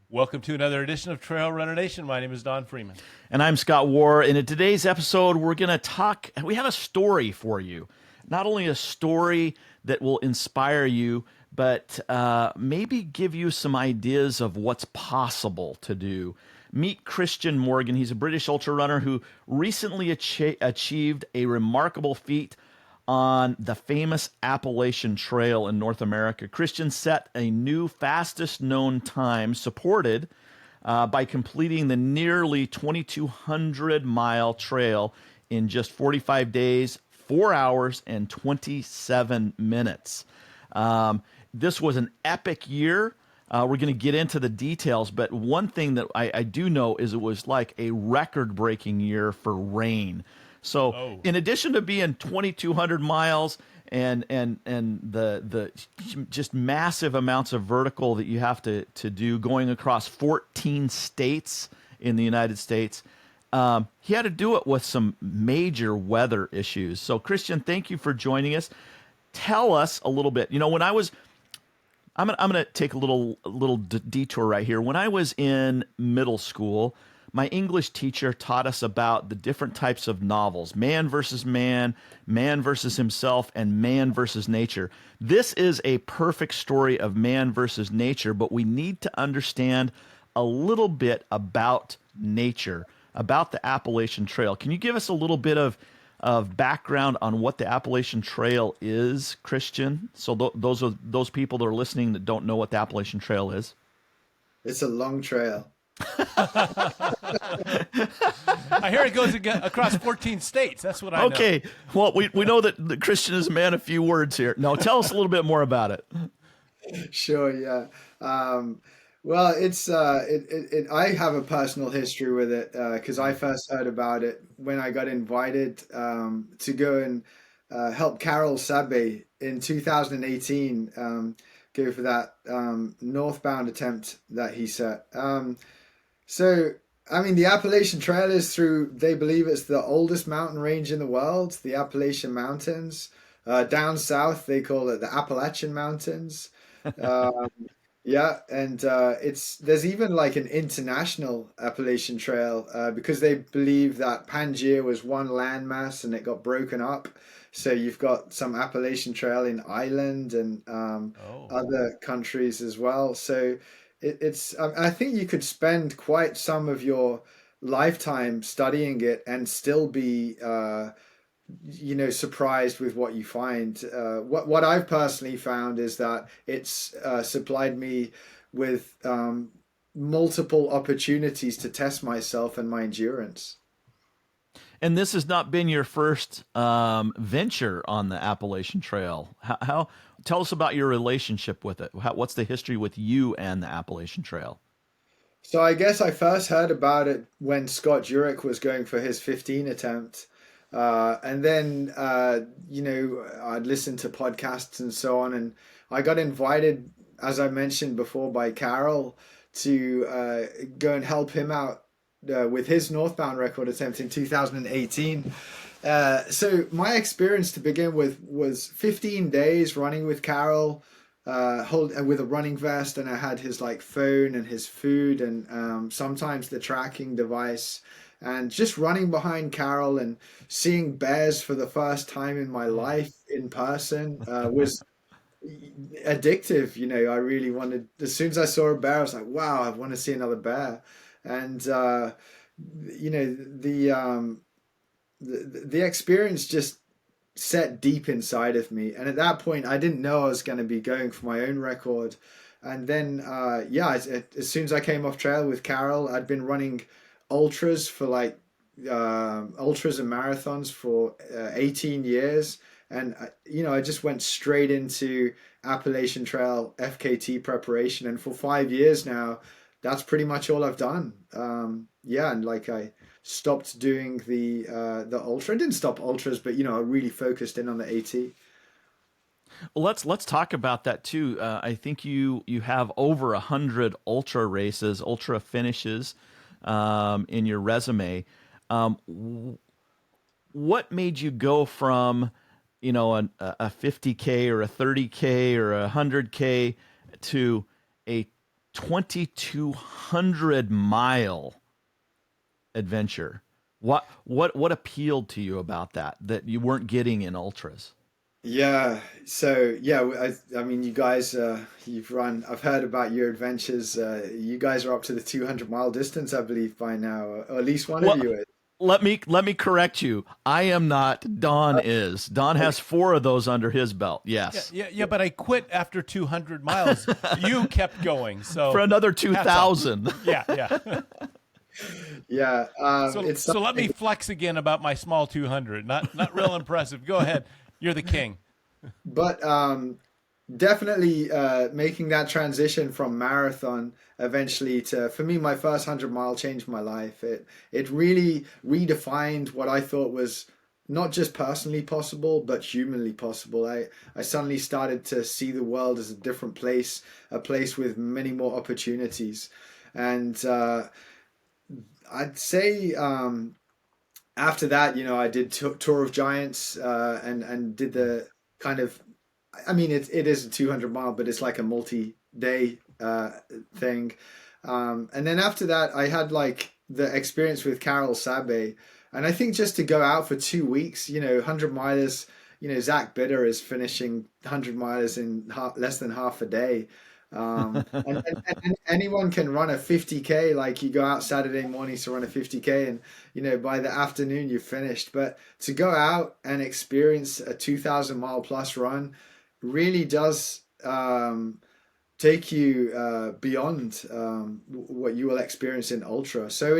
Welcome to another edition of Trail Runner Nation. My name is Don Freeman. And I'm Scott Warr. And in today's episode, we're going to talk. We have a story for you. Not only a story that will inspire you, but maybe give you some ideas of what's possible to do. Meet Kristian Morgan. He's a British ultra runner who recently achieved a remarkable feat on the famous Appalachian Trail in North America. Kristian set a new fastest known time supported by completing the nearly 2,200-mile trail in just 45 days, 4 hours, and 27 minutes. This was an epic year. We're going to get into the details, but one thing that I do know is it was like a record-breaking year for rain. So in addition to being 2,200 miles and the just massive amounts of vertical that you have to do going across 14 states in the United States, he had to do it with some major weather issues. So Kristian, thank you for joining us. Tell us a little bit. You know, when I'm going to take a little detour right here. When I was in middle school, my English teacher taught us about the different types of novels: man versus man, man versus himself, and man versus nature. This is a perfect story of man versus nature, but we need to understand a little bit about nature, about the Appalachian Trail. Can you give us a little bit of background on what the Appalachian Trail is, Kristian? So those people that are listening that don't know what the Appalachian Trail is. It's a long trail. I hear it goes across 14 states. That's what I know. Okay. Well, we know that Kristian is a man of few words here. No, tell us a little bit more about it. Sure, yeah. Well, it's I have a personal history with it because I first heard about it when I got invited to go and help Carol Sabbe in 2018 go for that northbound attempt that he set. So, I mean, the Appalachian Trail is through, they believe it's the oldest mountain range in the world, the Appalachian Mountains. Down south, they call it the Appalachian Mountains. Yeah, and there's even like an international Appalachian Trail because they believe that Pangaea was one landmass and it got broken up. So you've got some Appalachian Trail in Ireland and other countries as well. So I think you could spend quite some of your lifetime studying it and still be surprised with what you find. What I've personally found is that it's supplied me with multiple opportunities to test myself and my endurance. And this has not been your first venture on the Appalachian Trail. How tell us about your relationship with it. What's the history with you and the Appalachian Trail? So I guess I first heard about it when Scott Jurek was going for his 15 attempt. And then, I'd listen to podcasts and so on. And I got invited, as I mentioned before, by Carol to go and help him out with his northbound record attempt in 2018. So my experience to begin with was 15 days running with Carol, with a running vest, and I had his like phone and his food and sometimes the tracking device, and just running behind Carol and seeing bears for the first time in my life in person was addictive. You know, I really wanted, as soon as I saw a bear, I was like, wow, I want to see another bear. And the experience just set deep inside of me. And at that point, I didn't know I was going to be going for my own record. And then, as soon as I came off trail with Carol, I'd been running ultras for ultras and marathons for 18 years. And, I just went straight into Appalachian Trail FKT preparation. And for 5 years now, that's pretty much all I've done. And like I stopped doing the ultra. I didn't stop ultras, but I really focused in on the AT. Well, let's talk about that too. I think you have over 100 ultra races, ultra finishes in your resume. What made you go from a 50K or a 30K or a 100K to a 2,200 mile adventure. What appealed to you about that you weren't getting in ultras? Yeah. So yeah, I mean, you guys, you've run. I've heard about your adventures. You guys are up to the 200-mile distance, I believe, by now, or at least one of Well, you is. let me correct you. I am not. Don is. Don has 4 of those under his belt. Yeah, Yes. yeah, yeah. But I quit after 200 miles. You kept going, For so another hats off. 2,000. Yeah, yeah. Yeah. So, It's so let me something. flex again about my small 200. Not real impressive. Go ahead. You're the king. But definitely making that transition from marathon eventually to, for me, my first 100-mile changed my life. It really redefined what I thought was not just personally possible, but humanly possible. I suddenly started to see the world as a different place, a place with many more opportunities. And I'd say after that, I did Tour of Giants, and did the kind of, I mean, it is a 200-mile, but it's like a multi-day thing. And then after that, I had like the experience with Carol Sabe, and I think just to go out for 2 weeks, 100 milers, Zach Bitter is finishing 100 milers in less than half a day. And anyone can run a 50K. Like, you go out Saturday mornings to run a 50K, and by the afternoon you're finished. But to go out and experience a 2,000-mile plus run really does take you beyond what you will experience in ultra. So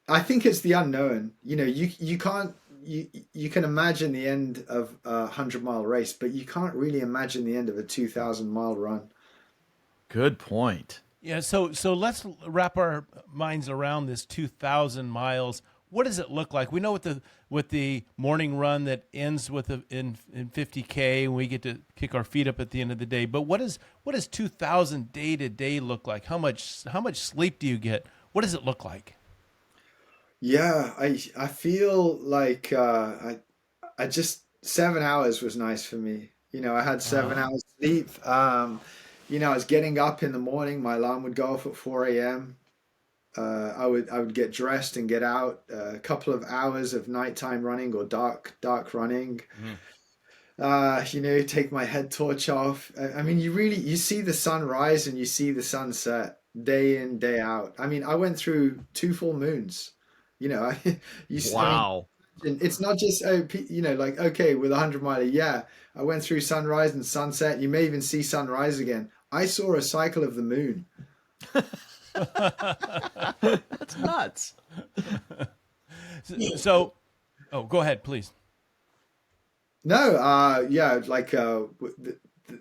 I think it's the unknown. You can't. You can imagine the end of a 100-mile race, but you can't really imagine the end of a 2,000-mile run. Good point. Yeah, so let's wrap our minds around this 2,000 miles. What does it look like? We know with the morning run that ends in 50K, and we get to kick our feet up at the end of the day. But what does 2,000 day to day look like? How much sleep do you get? What does it look like? Yeah, I feel like I just 7 hours was nice for me. I had 7 hours sleep. I was getting up in the morning. My alarm would go off at 4 a.m. I would get dressed and get out. A couple of hours of nighttime running or dark running. Take my head torch off. I mean, you see the sun rise and you see the sunset day in, day out. I mean, I went through 2 full moons. You know, I mean, Wow. and it's not just, like, okay, with 100 miler, yeah, I went through sunrise and sunset. You may even see sunrise again. I saw a cycle of the moon. That's nuts. So, oh, go ahead, please. No, yeah, like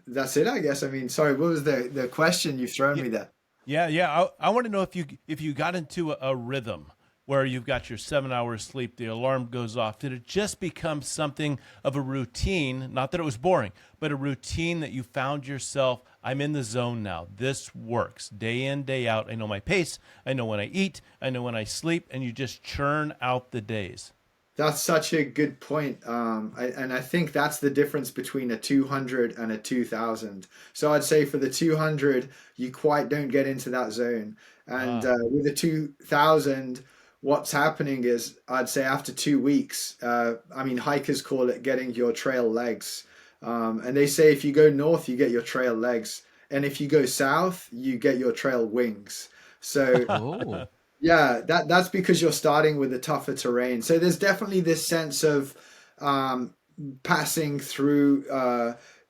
that's it, I guess. I mean, sorry, what was the question you've thrown me there? Yeah, yeah. I want to know if you got into a rhythm where you've got your 7 hours sleep, the alarm goes off. Did it just become something of a routine? Not that it was boring, but a routine that you found yourself. I'm in the zone now. This works day in, day out. I know my pace. I know when I eat. I know when I sleep, and you just churn out the days. That's such a good point. And I think that's the difference between a 200 and a 2,000. So I'd say for the 200, you quite don't get into that zone. And Ah, with the 2,000, what's happening is, I'd say after 2 weeks, I mean, hikers call it getting your trail legs. And they say if you go north, you get your trail legs. And if you go south, you get your trail wings. So Oh. yeah, that's because you're starting with a tougher terrain. So there's definitely this sense of um, passing through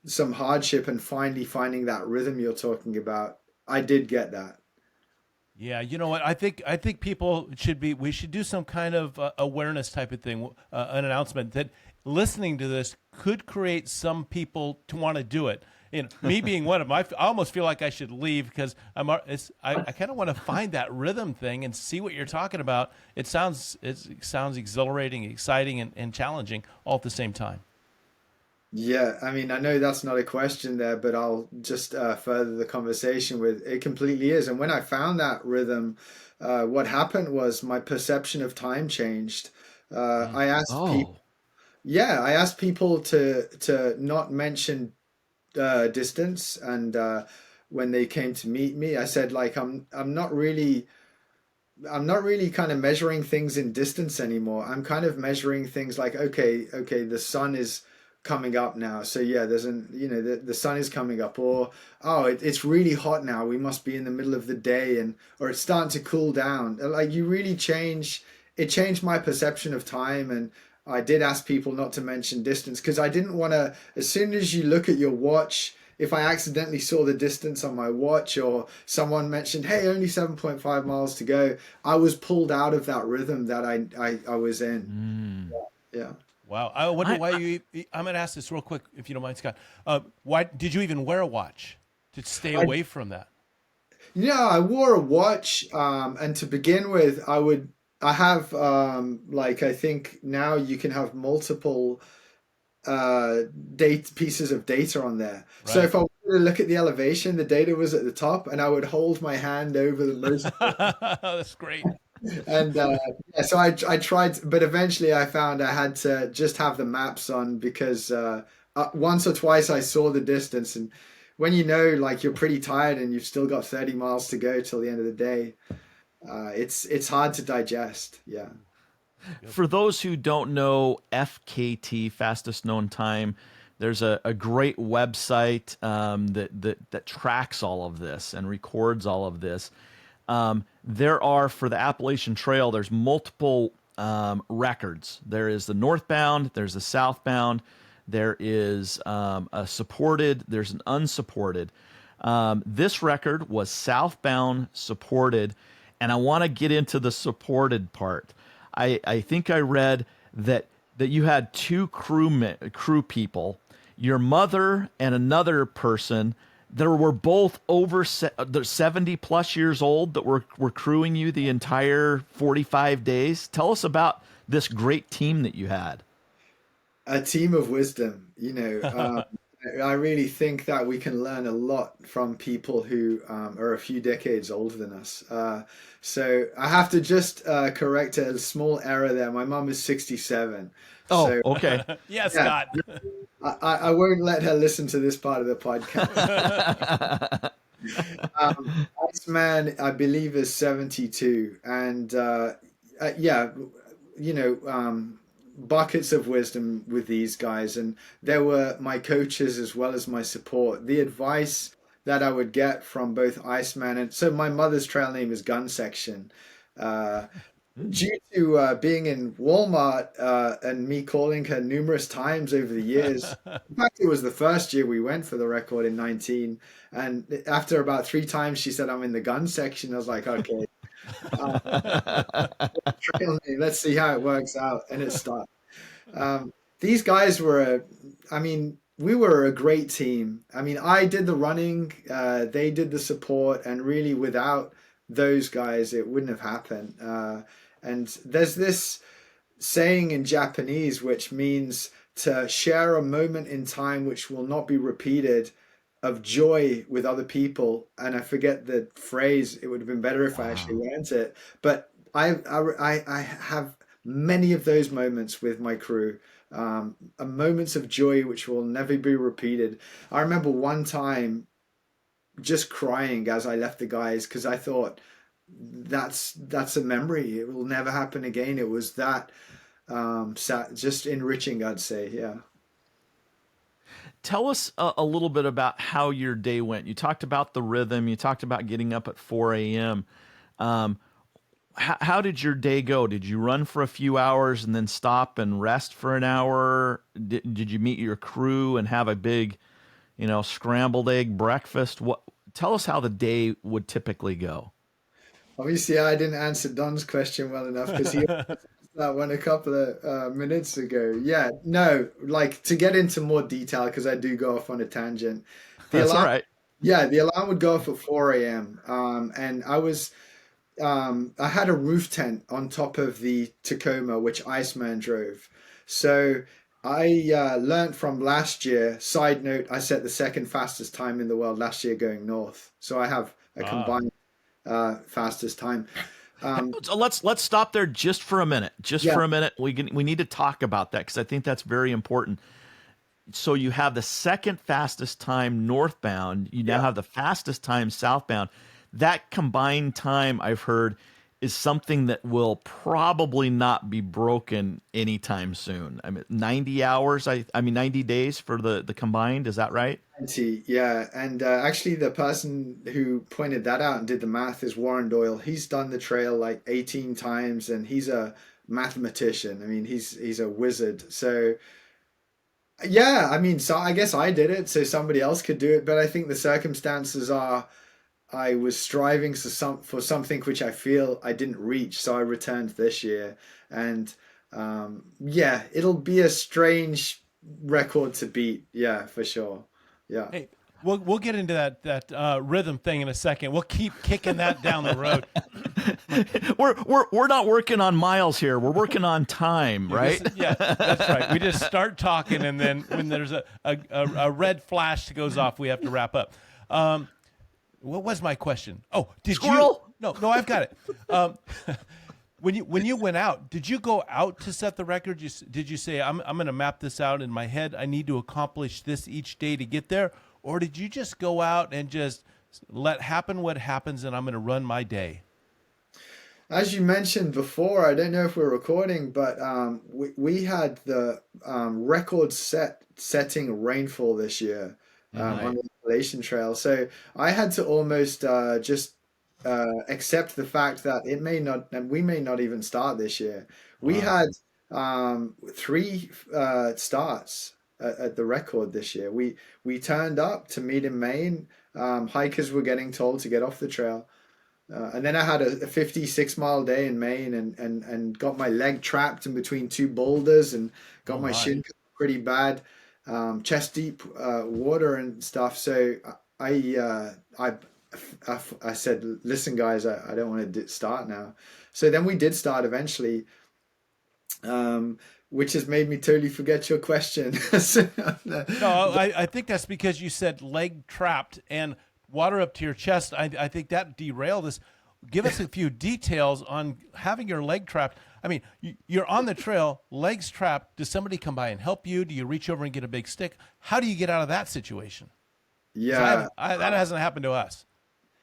some hardship and finally finding that rhythm you're talking about. I did get that. yeah. You know what? I think people we should do some kind of awareness type of thing, an announcement that listening to this could create some people to want to do it. And me being one of them, I almost feel like I should leave because I kind of want to find that rhythm thing and see what you're talking about. It sounds exhilarating, exciting, and challenging all at the same time. Yeah, I mean, I know that's not a question there, but I'll just further the conversation with it completely is. And when I found that rhythm, what happened was my perception of time changed. Mm. I asked people, Oh. yeah, I asked people to not mention distance and when they came to meet me. I said, like, I'm not really kind of measuring things in distance anymore. I'm kind of measuring things like, okay, the sun is coming up now. So yeah, the sun is coming up, or oh, it's really hot now. We must be in the middle of the day, or it's starting to cool down. Like you really it changed my perception of time. And I did ask people not to mention distance because I didn't want to, as soon as you look at your watch, if I accidentally saw the distance on my watch or someone mentioned, hey, only 7.5 miles to go, I was pulled out of that rhythm that I was in. Yeah. Wow. I wonder why I'm going to ask this real quick, if you don't mind, Scott. Why did you even wear a watch to stay away from that? Yeah, I wore a watch. And to begin with, I have, like, I think now you can have multiple pieces of data on there. Right. So if I wanted to look at the elevation, the data was at the top, and I would hold my hand over the most. That's great. And yeah, so I tried, but eventually I found I had to just have the maps on because once or twice I saw the distance, and when you know, like, you're pretty tired and you've still got 30 miles to go till the end of the day, it's hard to digest. Yeah. For those who don't know FKT, fastest known time, there's a great website that tracks all of this and records all of this. There are, for the Appalachian Trail, there's multiple records. There is the northbound, there's the southbound, there is a supported, there's an unsupported. This record was southbound supported, and I want to get into the supported part. I think I read that you had two crew people, your mother and another person that were both over 70 plus years old that were crewing you the entire 45 days. Tell us about this great team that you had. A team of wisdom, I really think that we can learn a lot from people who are a few decades older than us. So I have to just correct a small error there. My mom is 67. Oh, so, okay. Yeah, Scott. I won't let her listen to this part of the podcast. Iceman, I believe, is 72. And buckets of wisdom with these guys, and they were my coaches as well as my support. The advice that I would get from both Iceman and so my mother's trail name is Gun Section, due to being in Walmart and me calling her numerous times over the years. In fact, it was the first year we went for the record in 19, and after about 3 times she said I'm in the gun section. I was like, okay. Let's see how it works out, and it started. These guys we were a great team. I mean, I did the running, they did the support, and really without those guys, it wouldn't have happened. And there's this saying in Japanese which means to share a moment in time which will not be repeated of joy with other people, and I forget the phrase. It would have been better if I actually learned it. But I have many of those moments with my crew, moments of joy which will never be repeated. I remember one time just crying as I left the guys because I thought that's a memory. It will never happen again. It was that just enriching, I'd say. Yeah. Tell us a little bit about how your day went. You talked about the rhythm. You talked about getting up at 4 a.m. How did your day go? Did you run for a few hours and then stop and rest for an hour? Did you meet your crew and have a big, scrambled egg breakfast? Tell us how the day would typically go. Obviously, I didn't answer Don's question well enough because he that one a couple of minutes ago. Yeah, no, like to get into more detail because I do go off on a tangent. That's all right. Yeah, the alarm would go off at 4 a.m. And I had a roof tent on top of the Tacoma, which Iceman drove. So I learned from last year. Side note, I set the second fastest time in the world last year going north. So I have a combined fastest time. Let's stop there just for a minute. For a minute, we need to talk about that because I think that's very important. So you have the second fastest time northbound. You now Yeah. have the fastest time southbound. That combined time, I've heard, is something that will probably not be broken anytime soon. I mean, 90 hours. I mean, 90 days for the combined. Is that right? Plenty, yeah. And actually, the person who pointed that out and did the math is Warren Doyle. He's done the trail like 18 times, and he's a mathematician. I mean, he's a wizard. So yeah, I mean, so I guess I did it so somebody else could do it. But I think the circumstances are I was striving for something which I feel I didn't reach, so I returned this year. And yeah, it'll be a strange record to beat. Yeah, for sure. Yeah. Hey, we'll get into that rhythm thing in a second. We'll keep kicking that down the road. We're not working on miles here. We're working on time, right? Yeah, that's right. We just start talking, and then when there's a red flash that goes off, we have to wrap up. What was my question? Oh, did Squirrel? you? No, I've got it. When you went out, did you go out to set the record? Did you say I'm going to map this out in my head? I need to accomplish this each day to get there, or did you just go out and just let happen what happens, and I'm going to run my day? As you mentioned before, I don't know if we're recording, but we had the record setting rainfall this year on the Appalachian Trail. So I had to almost just accept the fact that it may not, and we may not even start this year. We Wow. had three starts at the record this year. We turned up to meet in Maine. Hikers were getting told to get off the trail. And then I had a 56-mile day in Maine and got my leg trapped in between two boulders and got Oh my my. shin pretty bad, chest deep water and stuff. So I said, listen, guys, I don't want to start now. So then we did start eventually, which has made me totally forget your question. No, I think that's because you said leg trapped and water up to your chest. I think that derailed us. Give us a few details on having your leg trapped. I mean, you're on the trail, legs trapped. Does somebody come by and help you? Do you reach over and get a big stick? How do you get out of that situation? Because Yeah. that hasn't happened to us.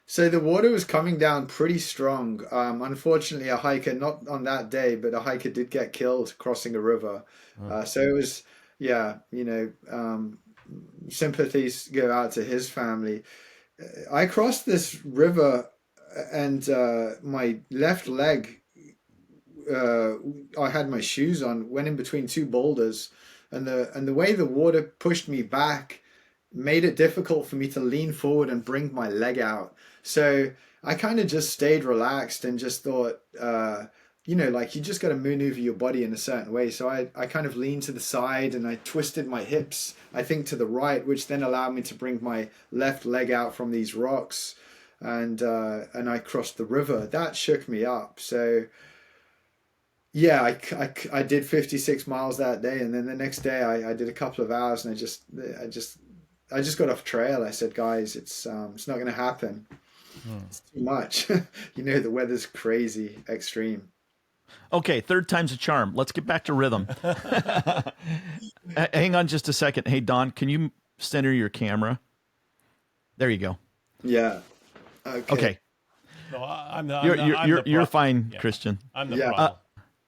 So the water was coming down pretty strong. Unfortunately, a hiker, not on that day, but a hiker did get killed crossing a river. So it was, yeah, sympathies go out to his family. I crossed this river and my left leg, I had my shoes on, went in between two boulders, and the way the water pushed me back made it difficult for me to lean forward and bring my leg out. So I kind of just stayed relaxed and just thought, like you just got to maneuver your body in a certain way. So I kind of leaned to the side and I twisted my hips, I think to the right, which then allowed me to bring my left leg out from these rocks. And I crossed the river. That shook me up. So yeah, I did 56 miles that day, and then the next day I did a couple of hours, and I just got off trail. I said, guys, it's not going to happen. It's too much. The weather's crazy, extreme. Okay, third time's a charm. Let's get back to rhythm. Hang on just a second. Hey, Don, can you center your camera? There you go. Yeah. Okay. Okay, No, you're fine, Yeah. Christian. I'm the Yeah. problem.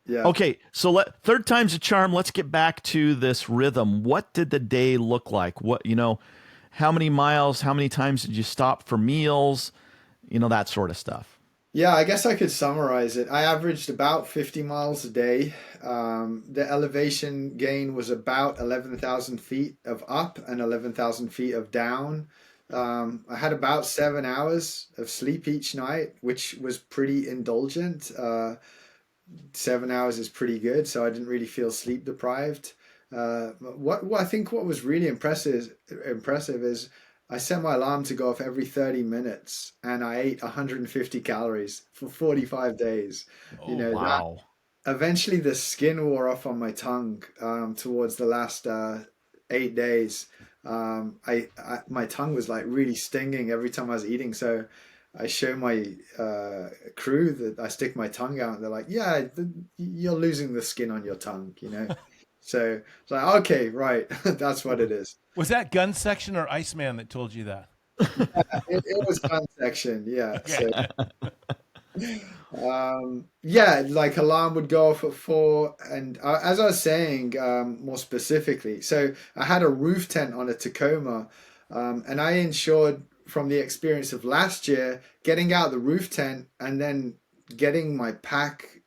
Yeah. Okay, so third time's a charm. Let's get back to this rhythm. What did the day look like? How many miles? How many times did you stop for meals? That sort of stuff. Yeah, I guess I could summarize it. I averaged about 50 miles a day. The elevation gain was about 11,000 feet of up and 11,000 feet of down. I had about 7 hours of sleep each night, which was pretty indulgent. 7 hours is pretty good, so I didn't really feel sleep deprived. What I think what was really impressive is I set my alarm to go off every 30 minutes, and I ate 150 calories for 45 days. Oh, That Wow. eventually the skin wore off on my tongue towards the last 8 days. My tongue was like really stinging every time I was eating, so I show my crew that I stick my tongue out, and they're like, "Yeah, you're losing the skin on your tongue." So it's like, okay, right, that's what it is. Was that gun section or Iceman that told you that? It was gun section, yeah. Okay. So yeah, like alarm would go off at 4, and as I was saying, more specifically, so I had a roof tent on a Tacoma, and I ensured from the experience of last year, getting out the roof tent and then getting my pack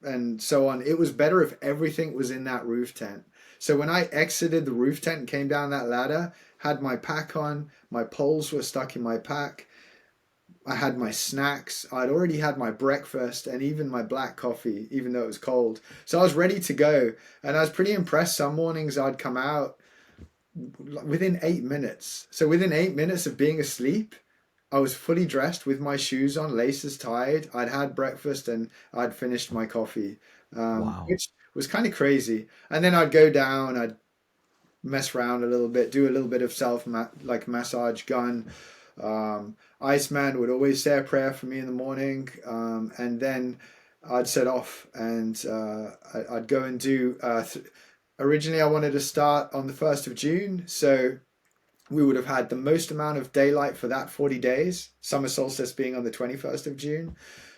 and so on. It was better if everything was in that roof tent. So when I exited the roof tent and came down that ladder, had my pack on, my poles were stuck in my pack. I had my snacks. I'd already had my breakfast and even my black coffee, even though it was cold. So I was ready to go. And I was pretty impressed. Some mornings I'd come out within 8 minutes. So within 8 minutes of being asleep, I was fully dressed with my shoes on, laces tied. I'd had breakfast and I'd finished my coffee, Wow. which was kind of crazy. And then I'd go down, I'd mess around a little bit, do a little bit of like massage gun. Iceman would always say a prayer for me in the morning, and then I'd set off and I'd go and do. Originally, I wanted to start on the 1st of June, so we would have had the most amount of daylight for that 40 days, summer solstice being on the 21st of June.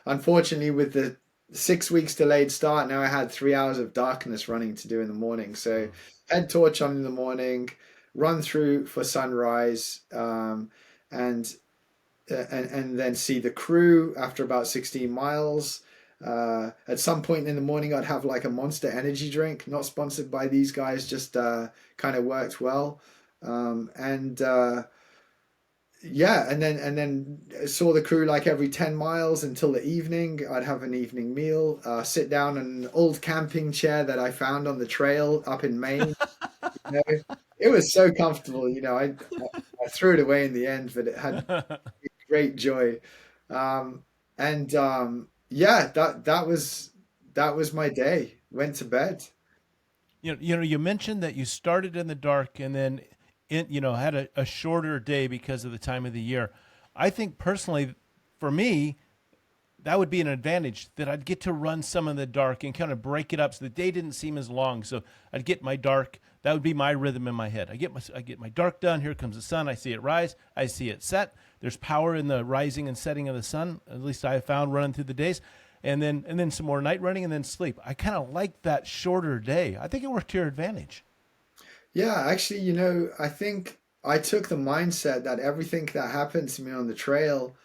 Unfortunately, with the 6 weeks delayed start, now I had 3 hours of darkness running to do in the morning. So head torch on in the morning, run through for sunrise, and then see the crew after about 16 miles. At some point in the morning, I'd have like a Monster energy drink, not sponsored by these guys, just kind of worked well. And yeah, and then saw the crew like every 10 miles until the evening. I'd have an evening meal, sit down in an old camping chair that I found on the trail up in Maine. You know, it was so comfortable. I threw it away in the end, but it had great joy. And yeah, that was my day. Went to bed. You mentioned that you started in the dark and then had a shorter day because of the time of the year. I think personally, for me, that would be an advantage that I'd get to run some in the dark and kind of break it up so the day didn't seem as long. So I'd get my dark. That would be my rhythm in my head. I get my dark done. Here comes the sun. I see it rise. I see it set. There's power in the rising and setting of the sun. At least I have found running through the days. And then some more night running and then sleep. I kind of like that shorter day. I think it worked to your advantage. Yeah, actually, I think I took the mindset that everything that happened to me on the trail,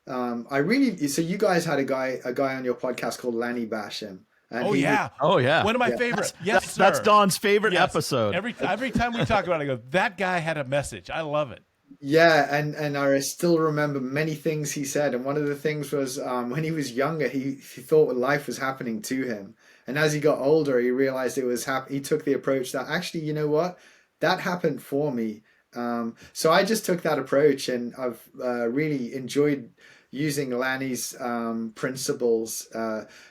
so you guys had a guy on your podcast called Lanny Basham, and Oh he was, yeah. Oh yeah. One of my yeah, favorite. Yes, That's sir. Don's favorite Yes. episode. Every time we talk about it, I go, that guy had a message. I love it. yeah, and I still remember many things he said, and one of the things was when he was younger, he thought life was happening to him, and as he got older, he realized it was he took the approach that actually, you know what, that happened for me. So I just took that approach, and I've really enjoyed using Lanny's principles.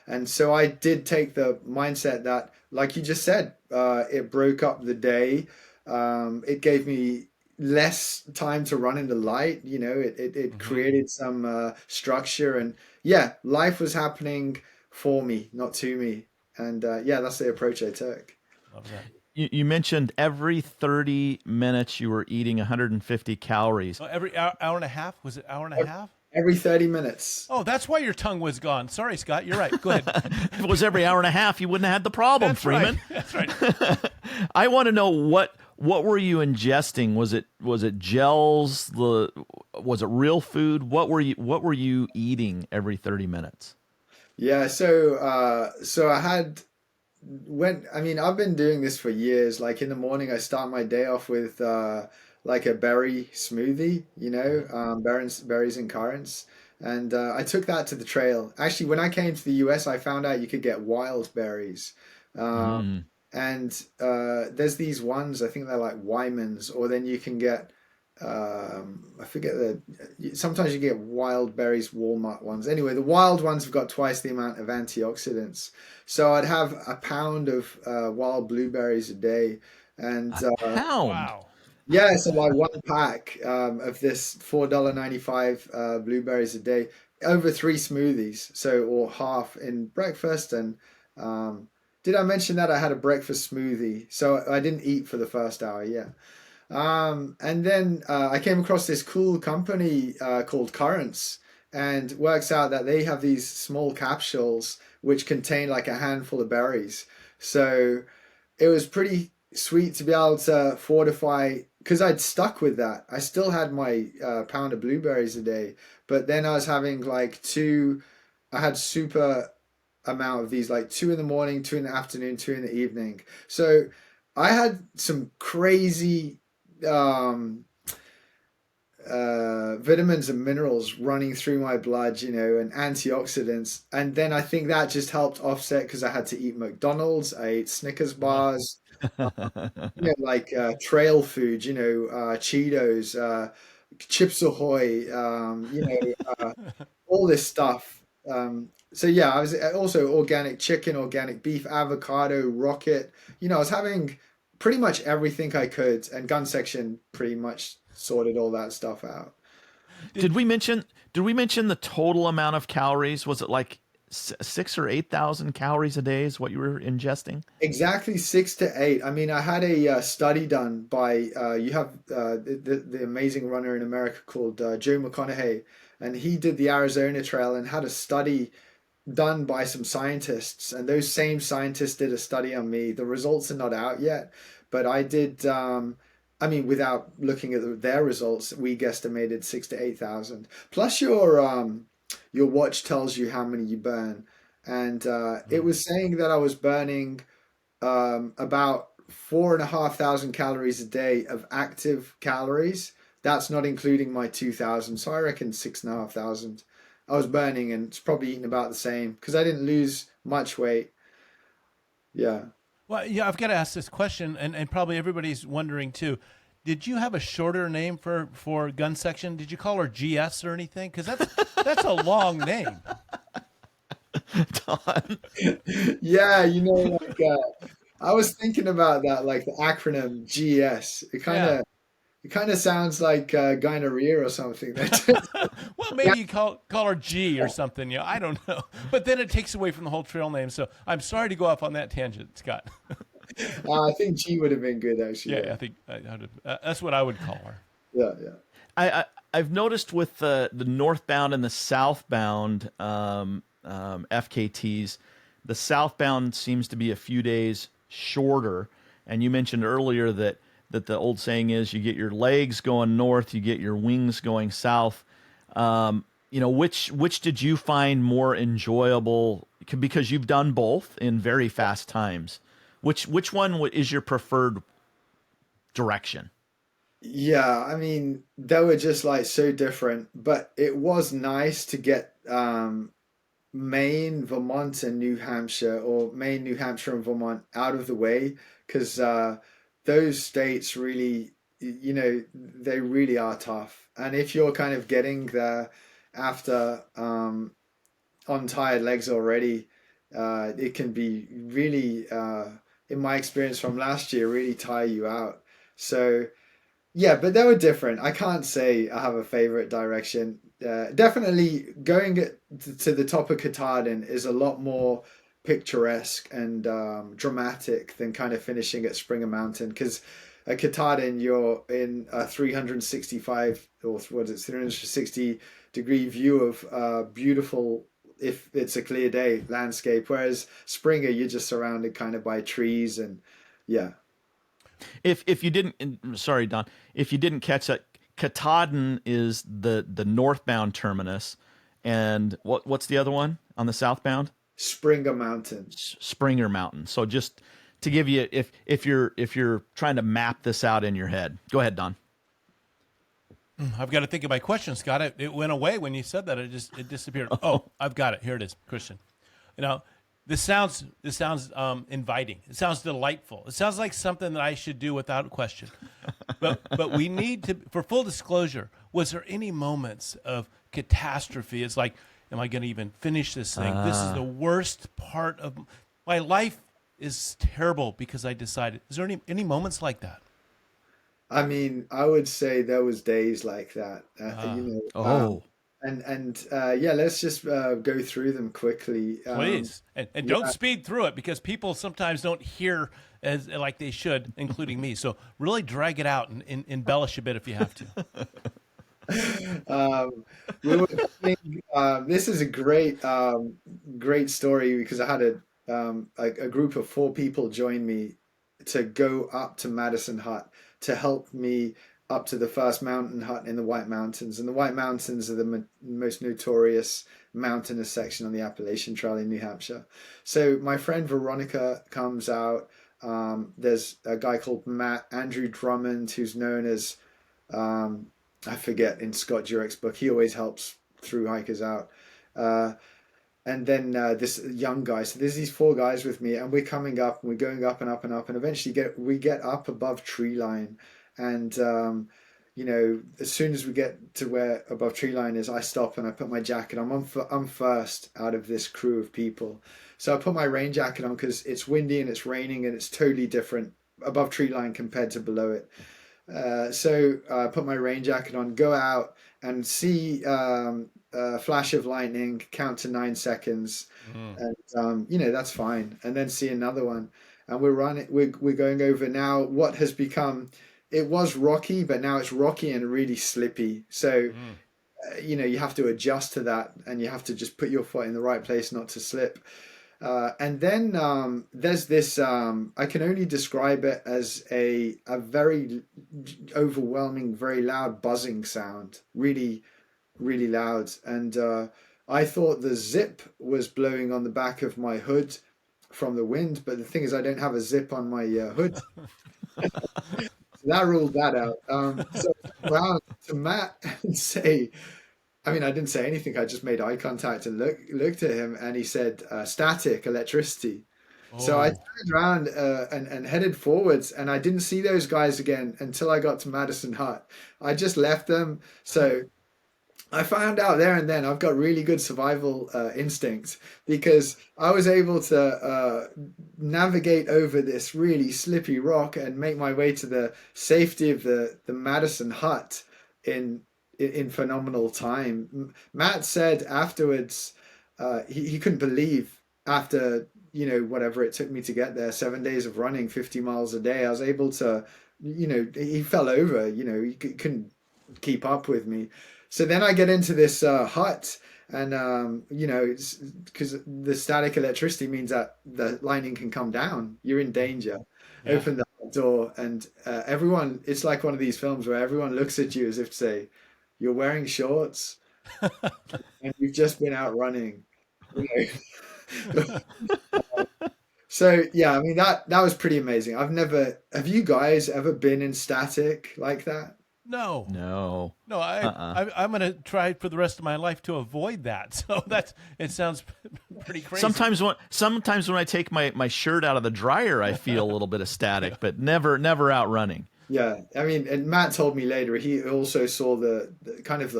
And so I did take the mindset that, like you just said, it broke up the day. It gave me less time to run in the light. It Hmm. created some structure, and yeah, life was happening for me, not to me. And yeah, that's the approach I took. Love that. You mentioned every 30 minutes you were eating 150 calories. Oh, every hour and a half? Was it hour and a half? Every 30 minutes. Oh, that's why your tongue was gone. Sorry, Scott. You're right. Go ahead. If it was every hour and a half, you wouldn't have had the problem, That's Freeman. right. That's right. I want to know what were you ingesting? Was it gels? Was it real food? What were you eating every 30 minutes? Yeah, so I had I've been doing this for years. Like in the morning, I start my day off with like a berry smoothie, berries and currants. And I took that to the trail. Actually, when I came to the US, I found out you could get wild berries. Um, Mm. and there's these ones, I think they're like Wyman's, or then you can get I forget sometimes you get wild berries, Walmart ones. Anyway, the wild ones have got twice the amount of antioxidants. So I'd have a pound of wild blueberries a day, and A pound. Wow. yeah, so like one pack of this $4.95 blueberries a day over 3 smoothies, so or half in breakfast and um, did I mention that I had a breakfast smoothie? So I didn't eat for the first hour. Yeah. And then I came across this cool company called Currents, and works out that they have these small capsules which contain like a handful of berries. So it was pretty sweet to be able to fortify because I'd stuck with that. I still had my pound of blueberries a day, but then I was having like two. I had super amount of these, like two in the morning, two in the afternoon, two in the evening. So I had some crazy um, vitamins and minerals running through my blood, and antioxidants. And then I think that just helped offset because I had to eat McDonald's, I ate Snickers bars, like trail food, Cheetos, Chips Ahoy, all this stuff. So yeah, I was also organic chicken, organic beef, avocado, rocket. I was having pretty much everything I could, and gun section pretty much sorted all that stuff out. Did we mention? Did we mention the total amount of calories? Was it like 6 or 8,000 calories a day? Is what you were ingesting? Exactly 6 to 8. I mean, I had a study done by you have the amazing runner in America called Joe McConaughey, and he did the Arizona Trail and had a study done by some scientists, and those same scientists did a study on me. The results are not out yet, but I did. I mean, without looking at their results, we guesstimated 6 to 8,000. Plus, your watch tells you how many you burn, and it was saying that I was burning about 4,500 calories a day of active calories. That's not including my 2,000. So I reckon 6,500 I was burning, and it's probably eating about the same because I didn't lose much weight. Yeah. Well, yeah, I've got to ask this question, and probably everybody's wondering too. Did you have a shorter name for gun section? Did you call her GS or anything? Because that's a long name. Don. Yeah, I was thinking about that, like the acronym GS. It kind Yeah. of it kind of sounds like gonorrhea or something. Well, maybe you call her G or something. I don't know. But then it takes away from the whole trail name. So I'm sorry to go off on that tangent, Scott. I think G would have been good actually. Yeah, Yeah, I think that's what I would call her. yeah, yeah. I've noticed with the northbound and the southbound FKTs, the southbound seems to be a few days shorter. And you mentioned earlier that the old saying is you get your legs going north, you get your wings going south. Which did you find more enjoyable? Because you've done both in very fast times. Which one is your preferred direction? Yeah, I mean, they were just like so different, but it was nice to get Maine, Vermont, and New Hampshire, or Maine, New Hampshire, and Vermont out of the way, because those states really, they really are tough. And if you're kind of getting there after on tired legs already, it can be really, in my experience from last year, really tire you out. So. Yeah, but they were different. I can't say I have a favorite direction. Definitely going to the top of Katahdin is a lot more picturesque and dramatic than kind of finishing at Springer Mountain. Because at Katahdin, you're in a 365 or what is it, 360-degree view of beautiful, if it's a clear day, landscape. Whereas Springer, you're just surrounded kind of by trees and yeah. If you didn't, sorry, Don, if you didn't catch that, Katahdin is the northbound terminus, and what's the other one on the southbound? Springer Mountain. Springer Mountain. So just to give you, if you're trying to map this out in your head, go ahead, Don. I've got to think of my question, Scott. It went away when you said that. It disappeared. Oh, I've got it. Here it is, Kristian. This sounds inviting. It sounds delightful. It sounds like something that I should do without question. But we need to, for full disclosure, was there any moments of catastrophe? It's like, am I going to even finish this thing? This is the worst part of my life. Is terrible because I decided. Is there any moments like that? I mean, I would say there was days like that, Oh, Yeah, let's just go through them quickly. Please, and don't Yeah. speed through it because people sometimes don't hear as like they should, including me. So really drag it out and embellish a bit if you have to. Um, we were going, this is a great story because I had a group of 4 people join me to go up to Madison Hut to help me up to the first mountain hut in the White Mountains. And the White Mountains are the most notorious mountainous section on the Appalachian Trail in New Hampshire. So my friend Veronica comes out. There's a guy called Andrew Drummond, who's known as um, I forget in Scott Jurek's book. He always helps through hikers out. Uh, and then this young guy. So there's these 4 guys with me, and we're coming up, and we're going up and up and up, and eventually we get up above tree line, and as soon as we get to where above tree line is, I stop and I put my jacket on. I'm first out of this crew of people, so I put my rain jacket on because it's windy and it's raining and it's totally different above tree line compared to below it. So I put my rain jacket on, go out and see a flash of lightning, count to 9 seconds, and that's fine. And then see another one, and we're going over now what has become. It was rocky, but now it's rocky and really slippy. So you have to adjust to that, and you have to just put your foot in the right place not to slip. And then there's this, I can only describe it as a very overwhelming, very loud buzzing sound, really, really loud. And I thought the zip was blowing on the back of my hood from the wind, but the thing is, I don't have a zip on my hood. So that ruled that out. So I turned around to Matt and say, I mean, I didn't say anything. I just made eye contact and looked at him, and he said, "Static electricity." So I Oh, turned around and headed forwards, and I didn't see those guys again until I got to Madison Hut. I just left them. So I found out there and then I've got really good survival instincts because I was able to navigate over this really slippy rock and make my way to the safety of the Madison Hut in in phenomenal time. Matt said afterwards he couldn't believe after whatever it took me to get there, 7 days of running 50 miles a day, I was able to he fell over, he couldn't keep up with me. So then I get into this hut, and it's because the static electricity means that the lightning can come down. You're in danger. yeah. Open the hut door, and everyone. It's like one of these films where everyone looks at you as if to say, "You're wearing shorts, and you've just been out running." You know? So yeah, I mean that was pretty amazing. I've never. Have you guys ever been in static like that? No, No. no, Uh-uh. I'm going to try for the rest of my life to avoid that. So it sounds pretty crazy. Sometimes when I take my shirt out of the dryer, I feel a little bit of static, but never out running. Yeah, I mean, and Matt told me later he also saw the kind of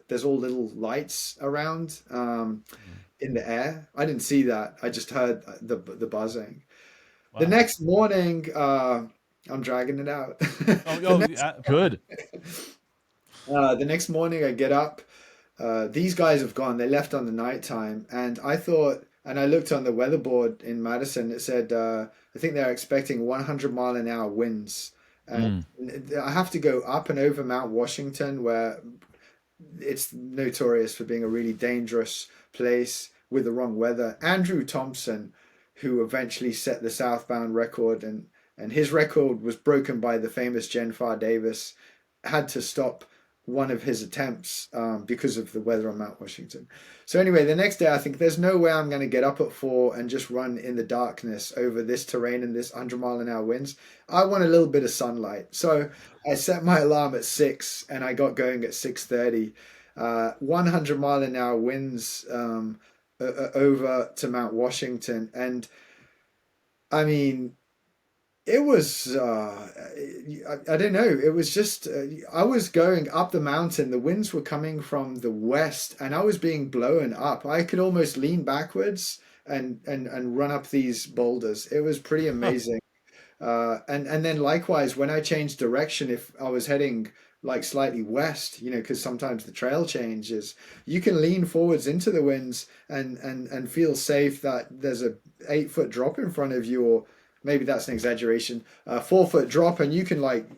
there's all little lights around in the air. I didn't see that. I just heard the buzzing. The Wow. next morning, I'm dragging it out. Oh, The next yeah. Good. the next morning I get up. These guys have gone. They left on the nighttime, and I thought, and I looked on the weather board in Madison. It said I think they're expecting 100-mile-an-hour winds. And Mm. I have to go up and over Mount Washington, where it's notorious for being a really dangerous place with the wrong weather. Andrew Thompson, who eventually set the southbound record, and his record was broken by the famous Jen Farr Davis, had to stop one of his attempts because of the weather on Mount Washington. So anyway, the next day I think there's no way I'm going to get up at 4 and just run in the darkness over this terrain and this 100-mile-an-hour winds. I want a little bit of sunlight. So I set my alarm at 6 and I got going at 6:30. 100-mile-an-hour winds over to Mount Washington. And I mean, it was I don't know, it was just I was going up the mountain, the winds were coming from the west and I was being blown up. I could almost lean backwards and run up these boulders. It was pretty amazing. And then likewise when I changed direction, if I was heading like slightly west, because sometimes the trail changes, you can lean forwards into the winds and feel safe that there's a 8 foot drop in front of you, or maybe that's an exaggeration, a 4 foot drop, and you can like,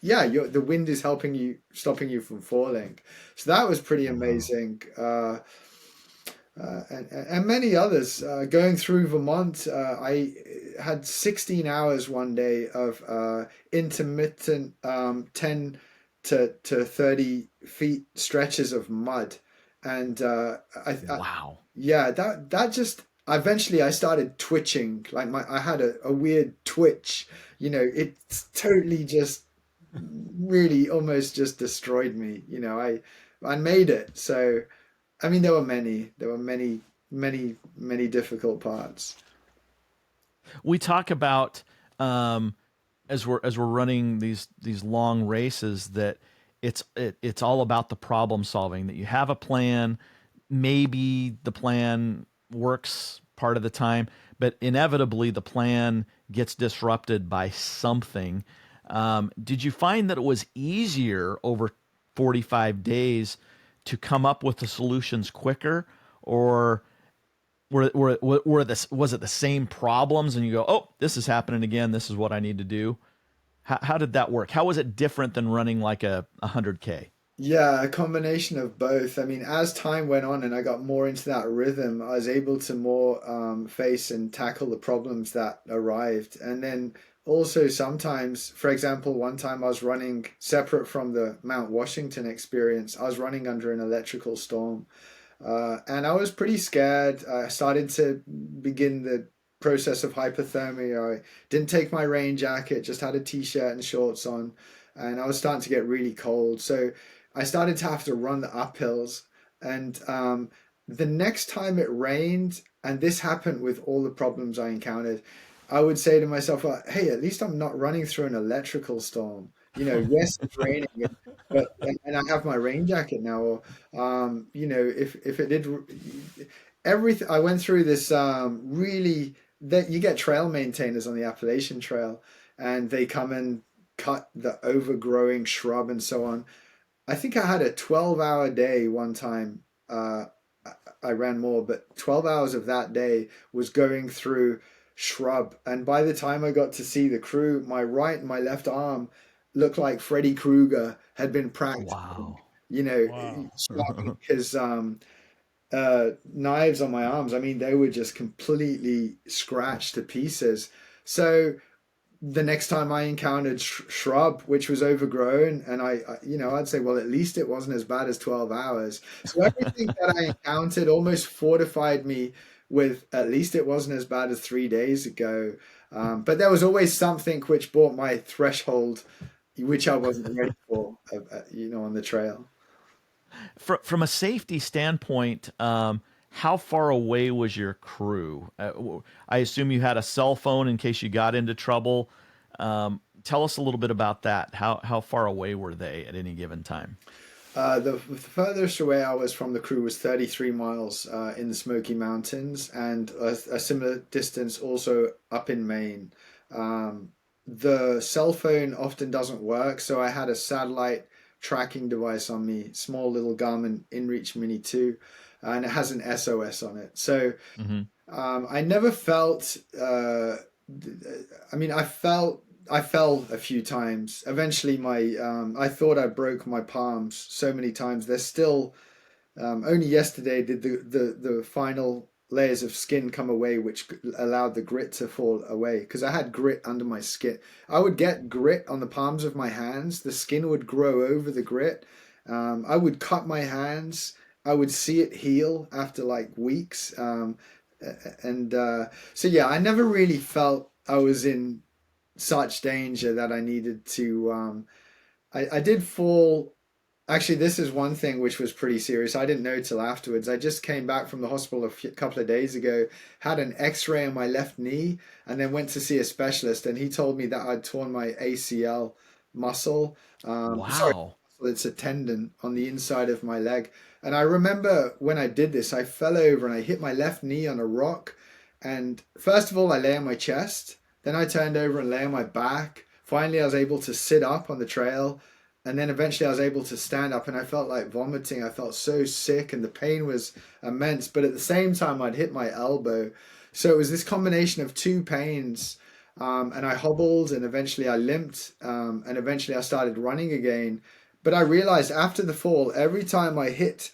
yeah, the wind is helping you, stopping you from falling. So that was pretty Wow. amazing. And many others. Going through Vermont, I had 16 hours one day of intermittent 10 to 30 feet stretches of mud. And Wow. yeah, that just eventually I started twitching. Like I had a weird twitch. It's totally just really almost just destroyed me. I made it. So I mean, there were many difficult parts. We talk about as we're running these long races that it's all about the problem solving, that you have a plan. Maybe the plan works part of the time, but inevitably the plan gets disrupted by something. Did you find that it was easier over 45 days to come up with the solutions quicker, or was it the same problems and you go, oh, this is happening again, this is what I need to do? How did that work? How was it different than running like a 100K? Yeah, a combination of both. I mean, as time went on and I got more into that rhythm, I was able to more face and tackle the problems that arrived. And then also sometimes, for example, one time I was running separate from the Mount Washington experience, I was running under an electrical storm. And I was pretty scared. I started to begin the process of hypothermia. I didn't take my rain jacket, just had a t-shirt and shorts on, and I was starting to get really cold. So I started to have to run the uphills. And the next time it rained, and this happened with all the problems I encountered, I would say to myself, well, hey, at least I'm not running through an electrical storm. Yes, it's raining, but and I have my rain jacket now. Or if it did everything, I went through this really, that you get trail maintainers on the Appalachian Trail, and they come and cut the overgrowing shrub and so on. I think I had a 12-hour day one time. I ran more, but 12 hours of that day was going through shrub. And by the time I got to see the crew, my right and my left arm looked like Freddy Krueger had been practicing, Wow. Wow. sharpening his knives on my arms. I mean, they were just completely scratched to pieces. So the next time I encountered shrub, which was overgrown, and I'd say, well, at least it wasn't as bad as 12 hours. So everything that I encountered almost fortified me with, at least it wasn't as bad as 3 days ago. But there was always something which brought my threshold, which I wasn't ready for, on the trail. From a safety standpoint, how far away was your crew? I assume you had a cell phone in case you got into trouble. Tell us a little bit about that. How far away were they at any given time? The furthest away I was from the crew was 33 miles in the Smoky Mountains, and a similar distance also up in Maine. The cell phone often doesn't work, so I had a satellite tracking device on me, small little Garmin InReach Mini 2, and it has an SOS on it. So Hmm. I never felt. I mean, I fell a few times. Eventually, I thought I broke my palms so many times. They're still. Only yesterday did the final layers of skin come away, which allowed the grit to fall away. Because I had grit under my skin. I would get grit on the palms of my hands. The skin would grow over the grit. I would cut my hands. I would see it heal after like weeks. And so yeah, I never really felt I was in such danger that I needed to. I did fall. Actually, this is one thing which was pretty serious. I didn't know till afterwards. I just came back from the hospital couple of days ago, had an X-ray on my left knee, and then went to see a specialist. And he told me that I'd torn my ACL muscle. Sorry, Wow. it's a tendon on the inside of my leg. And I remember when I did this, I fell over and I hit my left knee on a rock. And first of all, I lay on my chest. Then I turned over and lay on my back. Finally, I was able to sit up on the trail, And then eventually I was able to stand up and I felt like vomiting. I felt so sick and the pain was immense. But at the same time, I'd hit my elbow. So it was this combination of two pains. And I hobbled and eventually I limped. And eventually I started running again. But I realized after the fall, every time I hit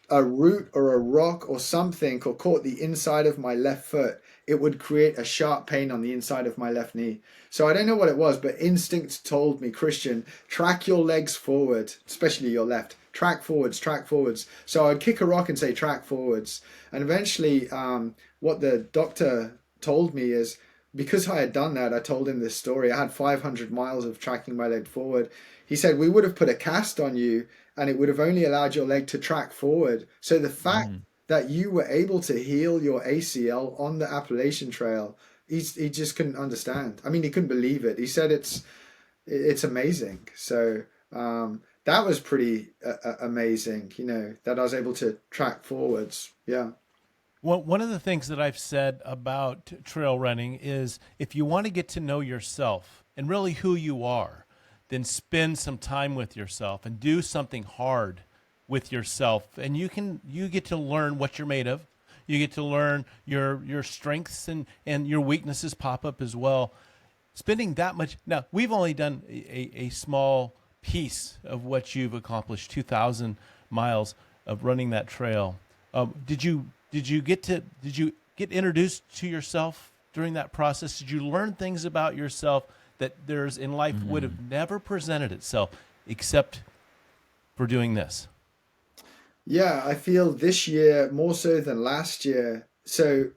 a root or a rock or something or caught the inside of my left foot, it would create a sharp pain on the inside of my left knee. So I don't know what it was, but instinct told me, Christian, track your legs forward, especially your left. Track forwards, track forwards. So I'd kick a rock and say track forwards. And eventually what the doctor told me is, because I had done that, I told him this story. I had 500 miles of tracking my leg forward. He said, we would have put a cast on you and it would have only allowed your leg to track forward. So the fact that you were able to heal your ACL on the Appalachian Trail, he just couldn't understand. I mean, he couldn't believe it. He said it's amazing. So that was pretty amazing, that I was able to track forwards. Yeah. Well, one of the things that I've said about trail running is if you want to get to know yourself and really who you are, then spend some time with yourself and do something hard with yourself. And you get to learn what you're made of. You get to learn your strengths and your weaknesses pop up as well. Spending that much. Now, we've only done a small piece of what you've accomplished, 2,000 miles of running that trail. Did you get introduced to yourself during that process? Did you learn things about yourself that there's in life would have never presented itself except for doing this? Yeah, I feel this year more so than last year. So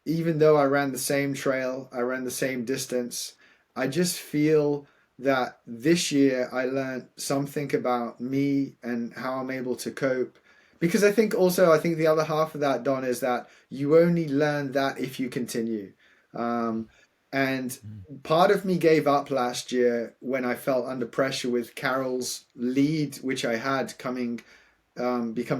even though I ran the same trail, I ran the same distance, I just feel that this year I learned something about me and how I'm able to cope. Because I think the other half of that, Don, is that you only learn that if you continue. And part of me gave up last year when I felt under pressure with Carol's lead, which I had becoming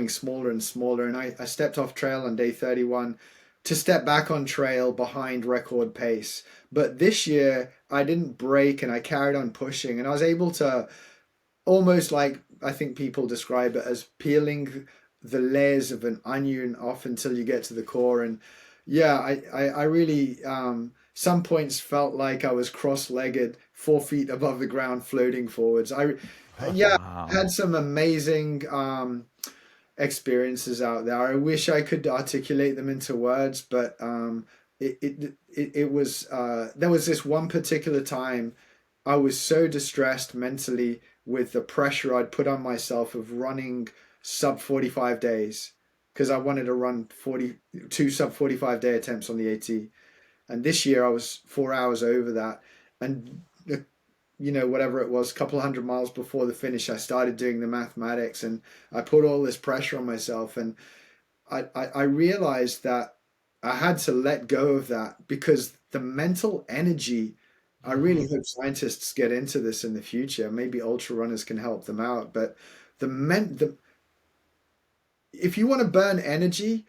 smaller and smaller. And I stepped off trail on day 31 to step back on trail behind record pace. But this year I didn't break and I carried on pushing and I was able to almost, like I think people describe it as, peeling the layers of an onion off until you get to the core. And yeah, I really some points felt like I was cross-legged, 4 feet above the ground, floating forwards. Wow. Had some amazing experiences out there. I wish I could articulate them into words, but it was there was this one particular time I was so distressed mentally with the pressure I'd put on myself of running sub 45 days, because I wanted to run 42 sub 45 day attempts on the AT. And this year I was 4 hours over that. And whatever it was, a couple 100 miles before the finish, I started doing the mathematics and I put all this pressure on myself. And I realized that I had to let go of that, because the mental energy, I really hope scientists get into this in the future. Maybe ultra runners can help them out. But if you want to burn energy,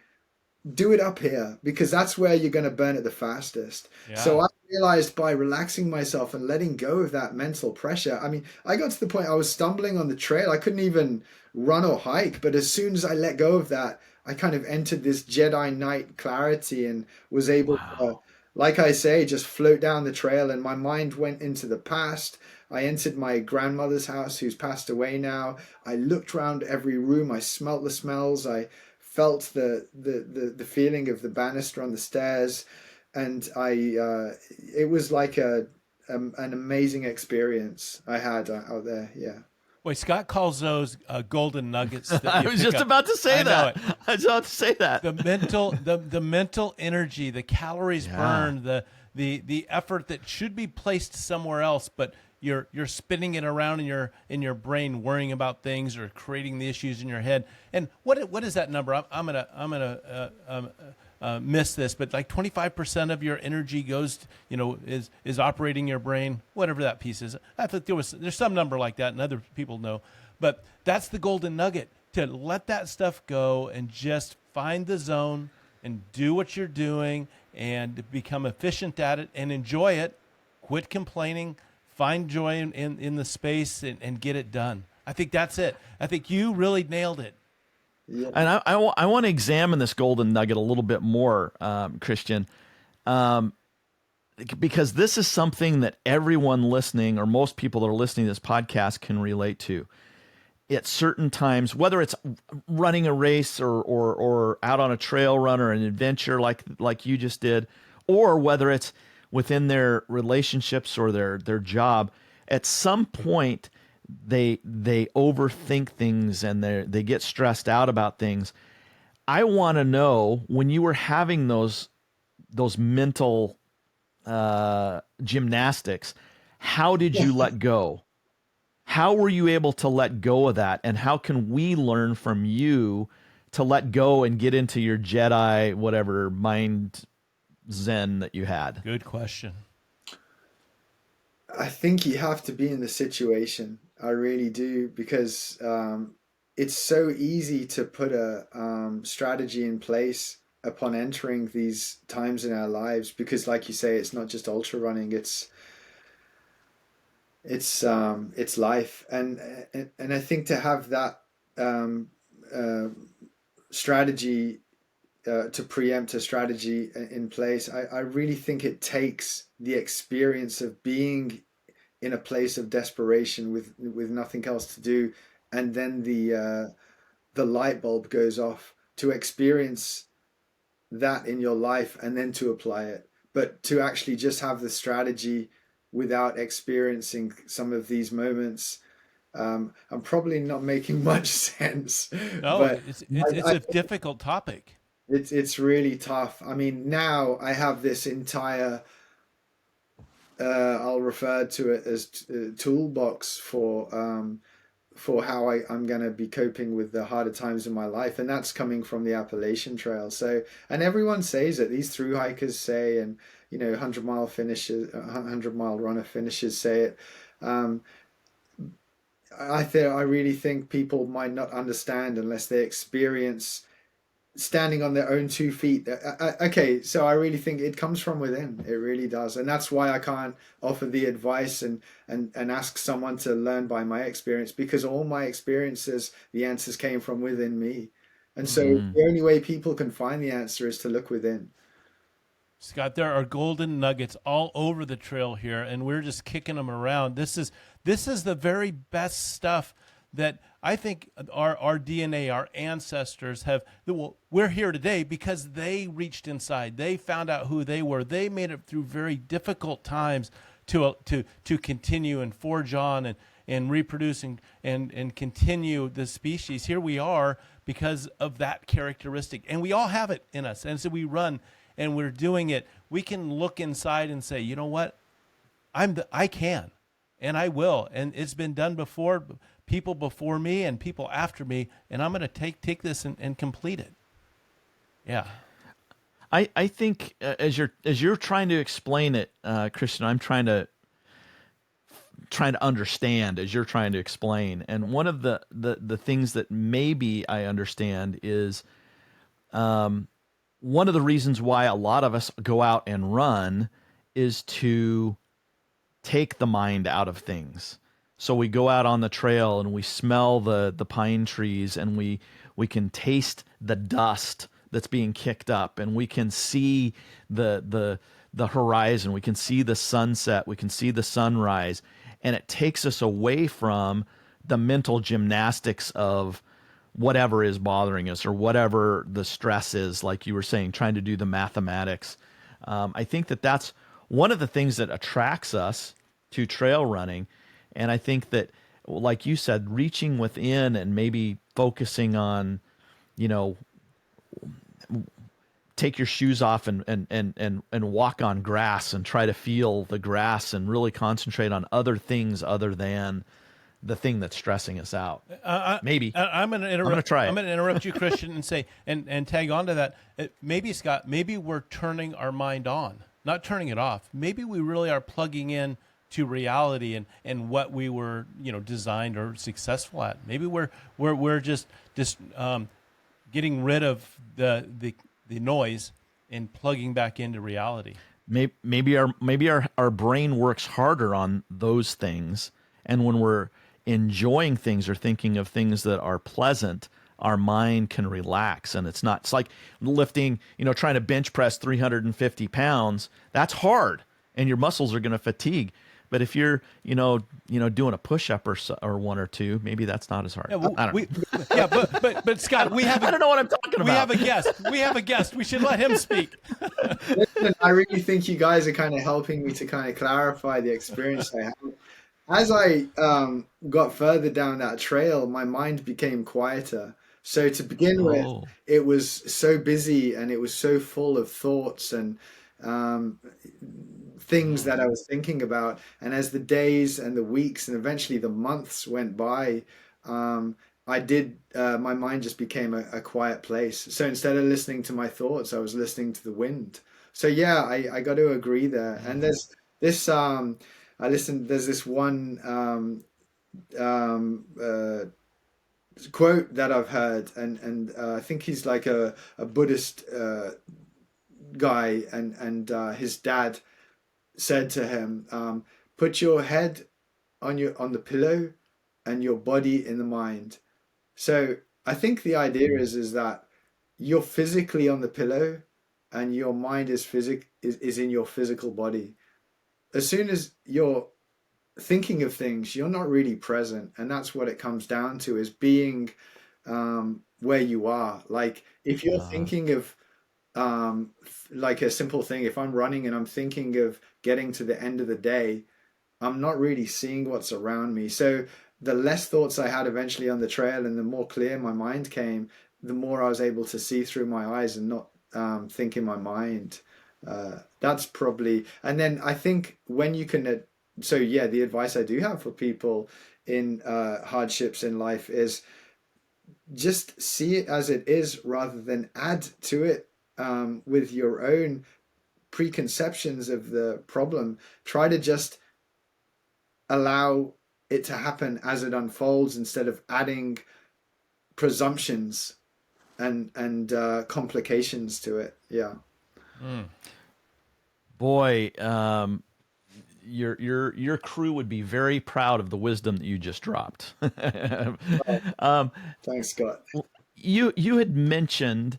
do it up here, because that's where you're going to burn it the fastest. Yeah. So I realized by relaxing myself and letting go of that mental pressure, I mean, I got to the point I was stumbling on the trail. I couldn't even run or hike. But as soon as I let go of that, I kind of entered this Jedi Knight clarity and was able to, like I say, just float down the trail. And my mind went into the past. I entered my grandmother's house, who's passed away now. I looked around every room. I smelt the smells. I felt the feeling of the banister on the stairs, and it was like an amazing experience I had out there. Yeah. Boy, Scott calls those golden nuggets. That I was just about to say that. I was about to say that. The mental energy, the calories burned, the effort that should be placed somewhere else, but you're spinning it around in your brain, worrying about things or creating the issues in your head. And what is that number? I'm gonna miss this, but like 25% of your energy goes, is operating your brain, whatever that piece is. I thought there's some number like that, and other people know, but that's the golden nugget, to let that stuff go and just find the zone and do what you're doing and become efficient at it and enjoy it. Quit complaining. find joy in the space and get it done. I think that's it. I think you really nailed it. Yeah. And I want to examine this golden nugget a little bit more, Kristian, because this is something that everyone listening, or most people that are listening to this podcast, can relate to. At certain times, whether it's running a race or out on a trail run or an adventure like you just did, or whether it's within their relationships or their job, at some point they overthink things and they get stressed out about things. I want to know, when you were having those mental gymnastics, how did you let go? How were you able to let go of that? And how can we learn from you to let go and get into your Jedi, whatever, mind zen that you had? Good question. I think you have to be in the situation. I really do, because it's so easy to put a strategy in place upon entering these times in our lives, because, like you say, it's not just ultra running, it's life, and I think to have that strategy, to preempt a strategy in place, I really think it takes the experience of being in a place of desperation with nothing else to do, and then the light bulb goes off, to experience that in your life and then to apply it. But to actually just have the strategy without experiencing some of these moments, I'm probably not making much sense. No, But it's a difficult topic. it's really tough. I mean, now I have this entire I'll refer to it as toolbox for how I'm going to be coping with the harder times in my life, and that's coming from the Appalachian Trail. So, and everyone says it. These thru hikers say, and 100-mile finishes, 100-mile runner finishes say it. I really think people might not understand unless they experience standing on their own 2 feet. Okay, so I really think it comes from within. It really does, and that's why I can't offer the advice and ask someone to learn by my experience, because all my experiences, the answers came from within me, and so the only way people can find the answer is to look within. Scott, there are golden nuggets all over the trail here, and we're just kicking them around. This is the very best stuff that I think our DNA, our ancestors have. Well, we're here today because they reached inside. They found out who they were. They made it through very difficult times to continue and forge on and reproduce and continue the species. Here we are because of that characteristic, and we all have it in us. And so we run and we're doing it. We can look inside and say, you know what? I can, and I will, and it's been done before. People before me and people after me, and I'm going to take this and complete it. Yeah. I think as you're trying to explain it, Kristian, I'm trying to understand as you're trying to explain. And one of the things that maybe I understand is one of the reasons why a lot of us go out and run is to take the mind out of things. So we go out on the trail and we smell the pine trees, and we can taste the dust that's being kicked up, and we can see the horizon, we can see the sunset, we can see the sunrise, and it takes us away from the mental gymnastics of whatever is bothering us or whatever the stress is, like you were saying, trying to do the mathematics. I think that's one of the things that attracts us to trail running. And I think that, like you said, reaching within and maybe focusing on, take your shoes off and walk on grass and try to feel the grass and really concentrate on other things other than the thing that's stressing us out. Maybe. I'm going to interrupt. I'm going to try it. I'm going to interrupt you, Kristian, and say, and tag on to that. Maybe, Scott, maybe we're turning our mind on, not turning it off. Maybe we really are plugging in to reality and what we were designed or successful at. Maybe we're just getting rid of the noise and plugging back into reality. Maybe our brain works harder on those things, and when we're enjoying things or thinking of things that are pleasant, our mind can relax, and it's like lifting, trying to bench press 350 pounds. That's hard, and your muscles are going to fatigue. But if you're, doing a push up or one or two, maybe that's not as hard. Yeah, I don't know. yeah, but Scott, I don't know what I'm talking about. we have a guest. We have a guest. We should let him speak. Listen, I really think you guys are kind of helping me to kind of clarify the experience I have. As I got further down that trail, my mind became quieter. So to begin with, Oh, it was so busy and it was so full of thoughts and um, things that I was thinking about. And as the days and the weeks and eventually the months went by, my mind just became a quiet place. So instead of listening to my thoughts, I was listening to the wind. So yeah, I got to agree there. And there's this, there's this one um, uh, quote that I've heard, and I think he's like a Buddhist guy, and his dad said to him, "Put your head on the pillow, and your body in the mind." So I think the idea is that you're physically on the pillow, and your mind is in your physical body. As soon as you're thinking of things, you're not really present, and that's what it comes down to, is being where you are. Like if you're uh, thinking of like a simple thing, if I'm running and I'm thinking of getting to the end of the day, I'm not really seeing what's around me. So the less thoughts I had eventually on the trail and the more clear my mind came, the more I was able to see through my eyes and not think in my mind. That's probably, and then I think when you can, so yeah, the advice I do have for people in hardships in life is just see it as it is rather than add to it with your own preconceptions of the problem. Try to just allow it to happen as it unfolds instead of adding presumptions and complications to it. Yeah. boy, your crew would be very proud of the wisdom that you just dropped. Well, um, thanks, Scott. you had mentioned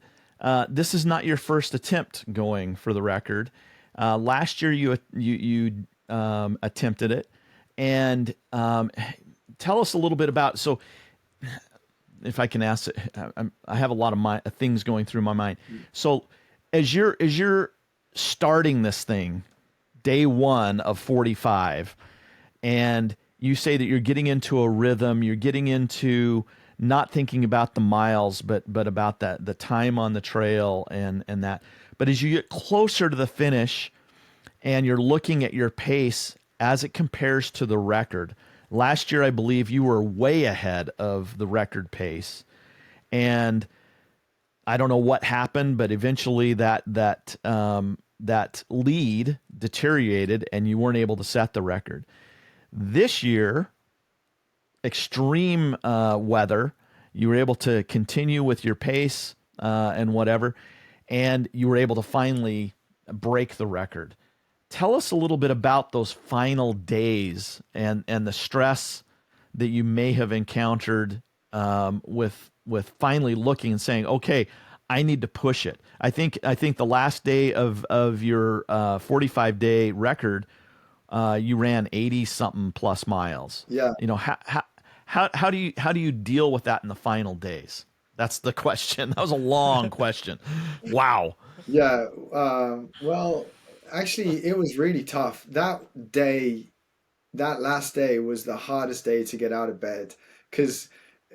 this is not your first attempt going, for the record. Last year you attempted it, and tell us a little bit about. So, if I can ask, I have a lot of things going through my mind. So, as you're starting this thing, day one of 45, and you say that you're getting into a rhythm, you're getting into not thinking about the miles, but about that the time on the trail and that. But as you get closer to the finish and you're looking at your pace as it compares to the record, last year I believe you were way ahead of the record pace, and I don't know what happened, but eventually that lead deteriorated and you weren't able to set the record. This year, extreme weather, you were able to continue with your pace and whatever, and you were able to finally break the record. Tell us a little bit about those final days and the stress that you may have encountered with finally looking and saying, okay, I need to push it. I think the last day of your 45-day record, you ran 80 something plus miles. Yeah. How do you deal with that in the final days? That's the question. That was a long question. Wow. Yeah. Well, actually, it was really tough. That last day was the hardest day to get out of bed because,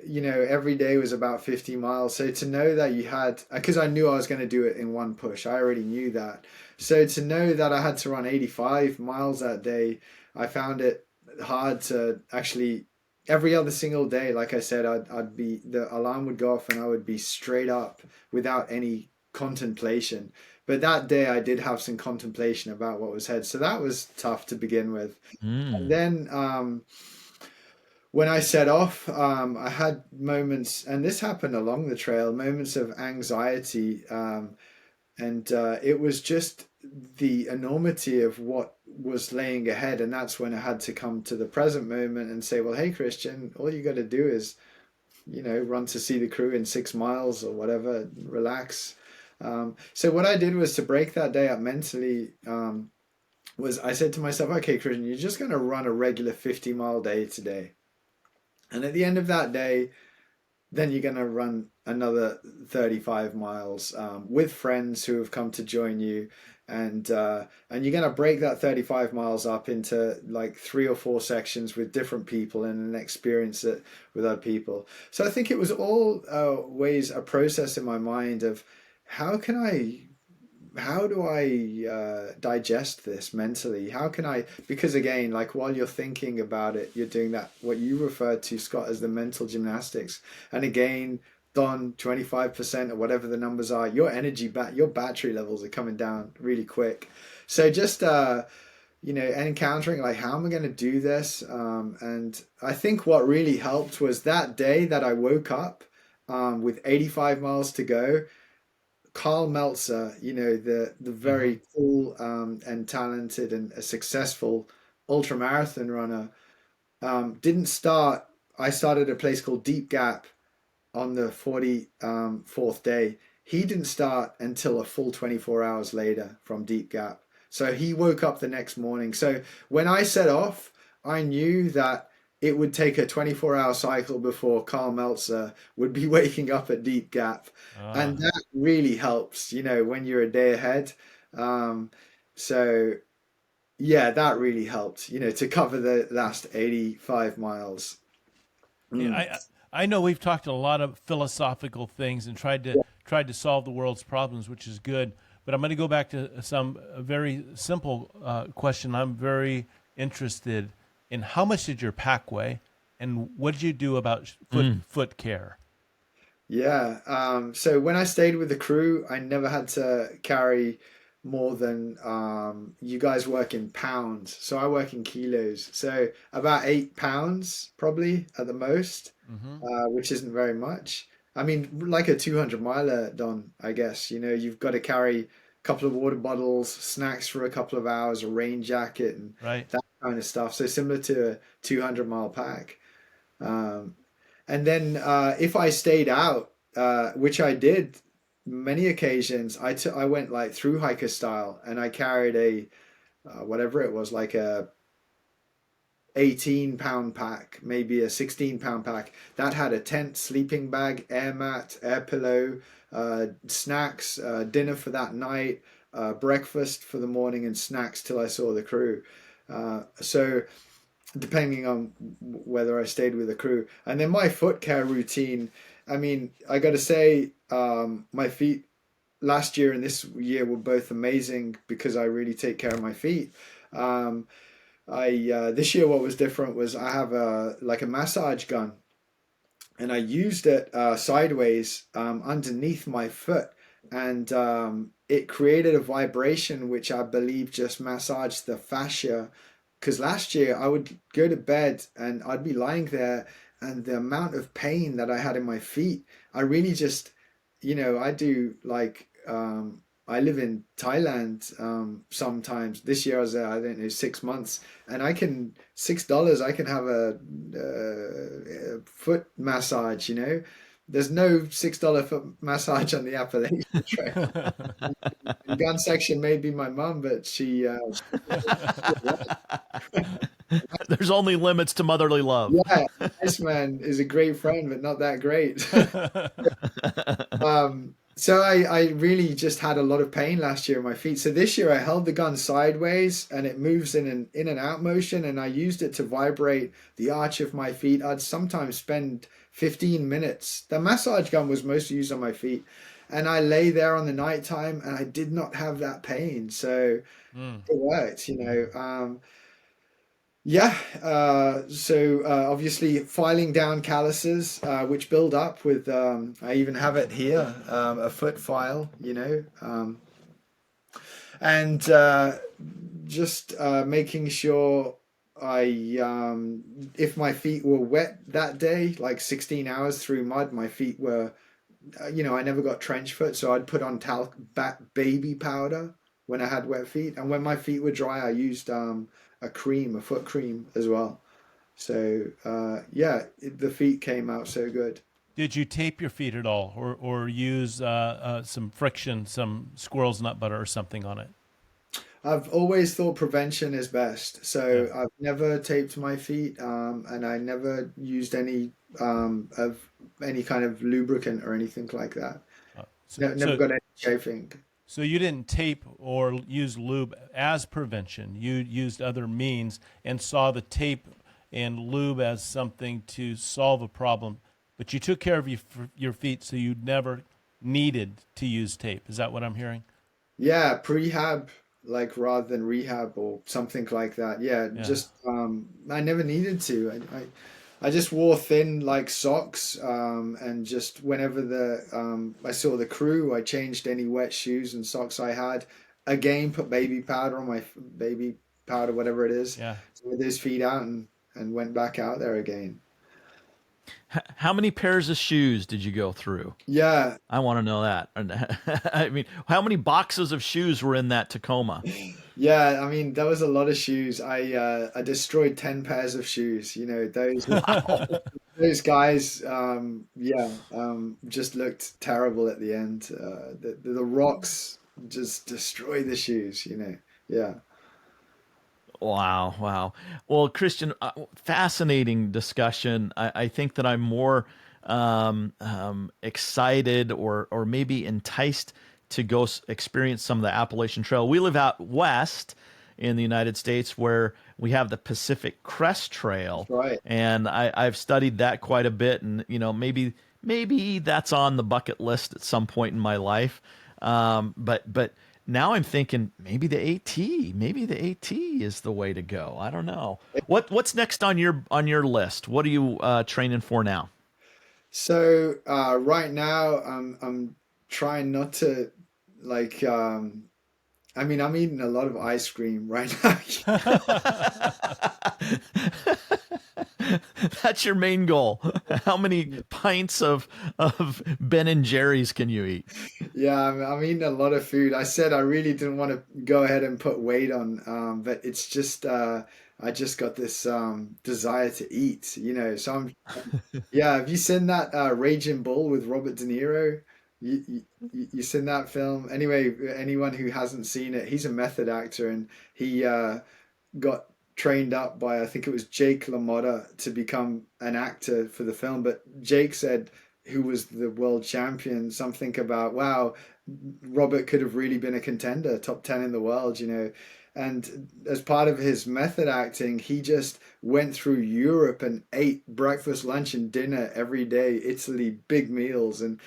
every day was about 50 miles. So to know that you had, because I knew I was going to do it in one push, I already knew that. So to know that I had to run 85 miles that day, I found it hard to actually, every other single day, like I said, I'd be, the alarm would go off and I would be straight up without any contemplation. But that day I did have some contemplation about what was ahead. So that was tough to begin with. And Mm. then when I set off, I had moments, and this happened along the trail, moments of anxiety. And it was just the enormity of what was laying ahead. And that's when I had to come to the present moment and say, well, hey, Christian, all you got to do is, run to see the crew in 6 miles or whatever, relax. So what I did was to break that day up mentally. Was I said to myself, okay, Christian, you're just going to run a regular 50-mile day today. And at the end of that day, then you're going to run another 35 miles with friends who have come to join you. And you're going to break that 35 miles up into like 3 or 4 sections with different people and then experience it with other people. So I think it was all ways a process in my mind of how can I how do I digest this mentally? How can I, because again, like while you're thinking about it, you're doing that, what you referred to, Scott, as the mental gymnastics. And again, Don, 25% or whatever the numbers are, your your battery levels are coming down really quick. So just, encountering like, how am I going to do this? And I think what really helped was that day that I woke up with 85 miles to go. Carl Meltzer, the Hmm. very cool and talented and a successful ultramarathon runner, didn't start. I started a place called Deep Gap on the 44th day. He didn't start until a full 24 hours later from Deep Gap. So he woke up the next morning. So when I set off, I knew that it would take a 24-hour cycle before Carl Meltzer would be waking up at Deep Gap. And Ah. that really helps, when you're a day ahead. Um, so yeah, that really helped, to cover the last 85 miles. Yeah, Mm. I know we've talked a lot of philosophical things and tried to solve the world's problems, which is good. But I'm going to go back to some a very simple question. I'm very interested in how much did your pack weigh, and what did you do about foot care? Yeah. So when I stayed with the crew, I never had to carry more than you guys work in pounds. So I work in kilos. So about 8 pounds probably at the most, Hmm. which isn't very much. I mean, like a 200 miler, Don, I guess. You've got to carry a couple of water bottles, snacks for a couple of hours, a rain jacket, and Right. that kind of stuff. So similar to a 200-mile pack. Um, and then if I stayed out, which I did many occasions, I went like through hiker style, and I carried a whatever it was, like a 18-pound pack, maybe a 16-pound pack that had a tent, sleeping bag, air mat, air pillow, snacks, dinner for that night, breakfast for the morning, and snacks till I saw the crew. So depending on whether I stayed with the crew. And then my foot care routine, I mean, I got to say, my feet last year and this year were both amazing because I really take care of my feet. Um, I This year what was different was I have a like a massage gun, and I used it sideways underneath my foot, and it created a vibration which I believe just massaged the fascia. Because last year I would go to bed and I'd be lying there, and the amount of pain that I had in my feet, I really just, I do like I live in Thailand sometimes. This year I was there, I don't know, 6 months, and I can $6 I can have a foot massage. There's no $6 foot massage on the Appalachian Trail. And gun section may be my mum, but There's only limits to motherly love. yeah, this man is a great friend, but not that great. So I really just had a lot of pain last year in my feet. So this year I held the gun sideways and it moves in an in and out motion, and I used it to vibrate the arch of my feet. I'd sometimes spend 15 minutes. The massage gun was mostly used on my feet, and I lay there on the nighttime and I did not have that pain. So Mm. it worked. Yeah, obviously filing down calluses, which build up with, I even have it here, a foot file, and just making sure if my feet were wet that day, like 16 hours through mud, my feet were, I never got trench foot, so I'd put on talc baby powder when I had wet feet. And when my feet were dry, I used a cream, a foot cream as well. So yeah, the feet came out so good. Did you tape your feet at all, or use some friction, some squirrel's nut butter or something on it? I've always thought prevention is best. Yeah. So I've never taped my feet, and I never used of any kind of lubricant or anything like that. So, Never so got any chafing. so you didn't tape or use lube as prevention. You used other means and saw the tape and lube as something to solve a problem, but you took care of your feet, so you never needed to use tape. Is that what I'm hearing? Yeah, prehab, like rather than rehab or something like that. Yeah, Yeah. just I never needed to. I just wore thin like socks, and just whenever I saw the crew, I changed any wet shoes and socks I had. Again, put baby powder on my baby powder, whatever it is, Yeah. with his feet out and went back out there again. How many pairs of shoes did you go through? Yeah, I want to know that. I mean, how many boxes of shoes were in that Tacoma? yeah. I mean, that was a lot of shoes. I destroyed 10 pairs of shoes. You know, Wow. those guys, yeah, just looked terrible at the end. The rocks just destroy the shoes, you know. Yeah. Wow, wow. Well, Christian, fascinating discussion. I think that I'm more excited or maybe enticed to go experience some of the Appalachian Trail. We live out west in the United States where we have the Pacific Crest Trail, That's right. and I've studied that quite a bit. And maybe that's on the bucket list at some point in my life. But now I'm thinking maybe the AT is the way to go. I don't know. What's next on your list? What are you training for now? So right now I'm trying not to like I mean I'm eating a lot of ice cream right now. That's your main goal. How many pints of Ben and Jerry's can you eat? Yeah, I'm eating a lot of food. I said I really didn't want to go ahead and put weight on, but it's just I just got this desire to eat, you know. So yeah. Have you seen that Raging Bull with Robert De Niro? You seen that film? Anyway, anyone who hasn't seen it, he's a method actor, and he got trained up by I think it was Jake LaMotta to become an actor for the film. But Jake said, who was the world champion, something about, wow, Robert could have really been a contender, top 10 in the world, you know. And as part of his method acting, he just went through Europe and ate breakfast, lunch, and dinner every day, Italy, big meals. And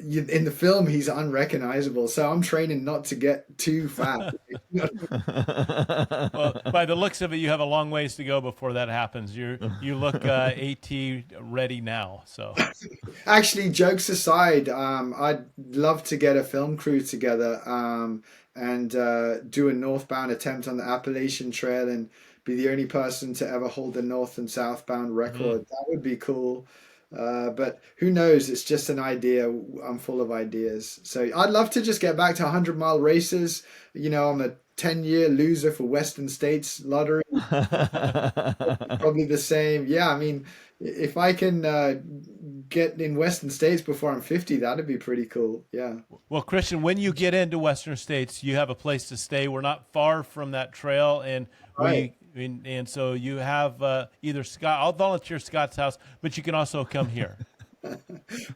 in the film, he's unrecognizable. So I'm training not to get too fat. Well, by the looks of it, you have a long ways to go before that happens. You look AT ready now. So Actually, jokes aside, I'd love to get a film crew together, and do a northbound attempt on the Appalachian Trail and be the only person to ever hold the north and southbound mhm. record. That would be cool. But who knows? It's just an idea. I'm full of ideas. So I'd love to just get back to 100-mile races. You know, I'm a 10-year loser for Western States lottery. Probably the same. Yeah, I mean, if I can get in Western States before I'm 50, that'd be pretty cool. Yeah. Well, Christian, when you get into Western States, you have a place to stay. We're not far from that trail, and Right. and so you have either Scott. I'll volunteer Scott's house, but you can also come here.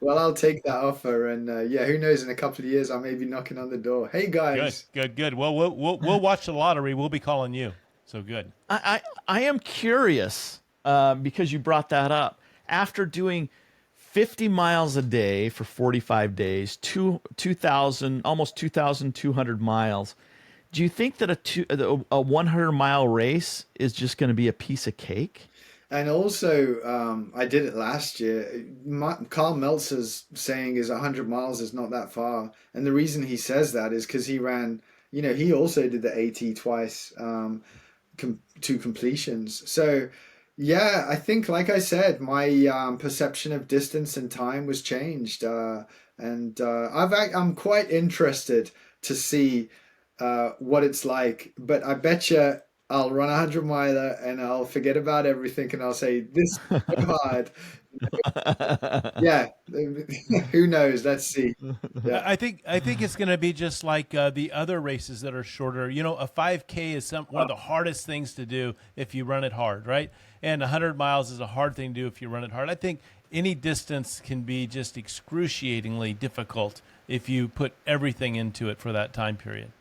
Well, I'll take that offer, and yeah, who knows? In a couple of years, I may be knocking on the door. Hey, Good, guys. good, good. Well, we'll watch the lottery. We'll be calling you. So good. I am curious because you brought that up. After doing 50 miles a day for 45 days, 2,000, almost 2,200 miles, do you think that a 100-mile race is just going to be a piece of cake? And also, I did it last year. Carl Meltzer's saying is 100 miles is not that far. And the reason he says that is because he ran, you know, he also did the AT twice, two completions. So, yeah, I think, like I said, my perception of distance and time was changed. And I'm quite interested to see what it's like. But I bet you I'll run a 100 miler and I'll forget about everything and I'll say, this is so hard. Yeah, who knows? Let's see. Yeah. I think it's going to be just like the other races that are shorter. You know, a 5K is one of the hardest things to do if you run it hard, right? And 100 miles is a hard thing to do if you run it hard. I think any distance can be just excruciatingly difficult if you put everything into it for that time period.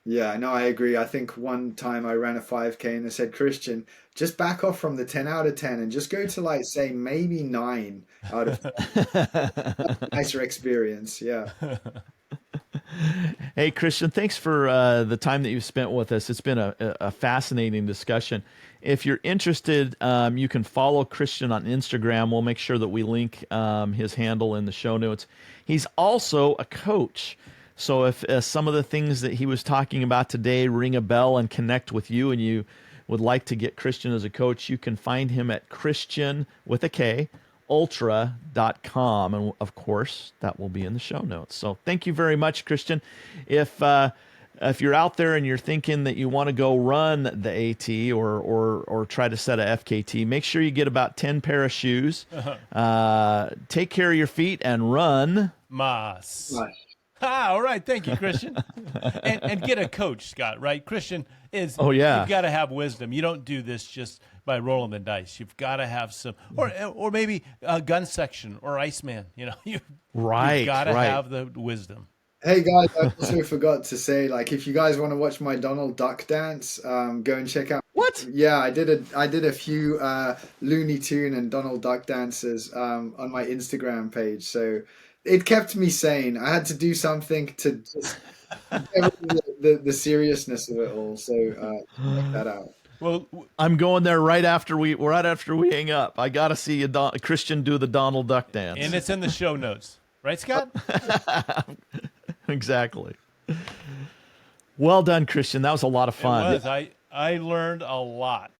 Yeah, no, I agree. I think one time I ran a 5K and I said, Christian, just back off from the 10 out of 10 and just go to like, say, maybe 9 out of 10. Nicer experience. Yeah. Hey, Christian, thanks for the time that you've spent with us. It's been a fascinating discussion. If you're interested, you can follow Christian on Instagram. We'll make sure that we link his handle in the show notes. He's also a coach. So if some of the things that he was talking about today ring a bell and connect with you, and you would like to get Christian as a coach, you can find him at Kristian with a K, ultra.com. And of course, that will be in the show notes. So thank you very much, Christian. If you're out there and you're thinking that you want to go run the AT or try to set a FKT, make sure you get about 10 pair of shoes. Take care of your feet and run. Mas. Nice. All right. Thank you, Christian. and get a coach, Scott, right? Christian is, Oh, yeah. You've got to have wisdom. You don't do this just by rolling the dice. You've got to have some, or maybe a gun section or Iceman. You know, you've got to have the wisdom. Hey guys, I also forgot to say, like, if you guys want to watch my Donald Duck dance, go and check out. What? Yeah, I did a few Looney Tune and Donald Duck dances on my Instagram page, so it kept me sane. I had to do something to just get rid of the seriousness of it all. So check that out. Well, I'm going there right after we hang up. I got to see Christian do the Donald Duck dance. and it's in the show notes, right, Scott? Exactly. Well done, Christian. That was a lot of fun. It was. I learned a lot.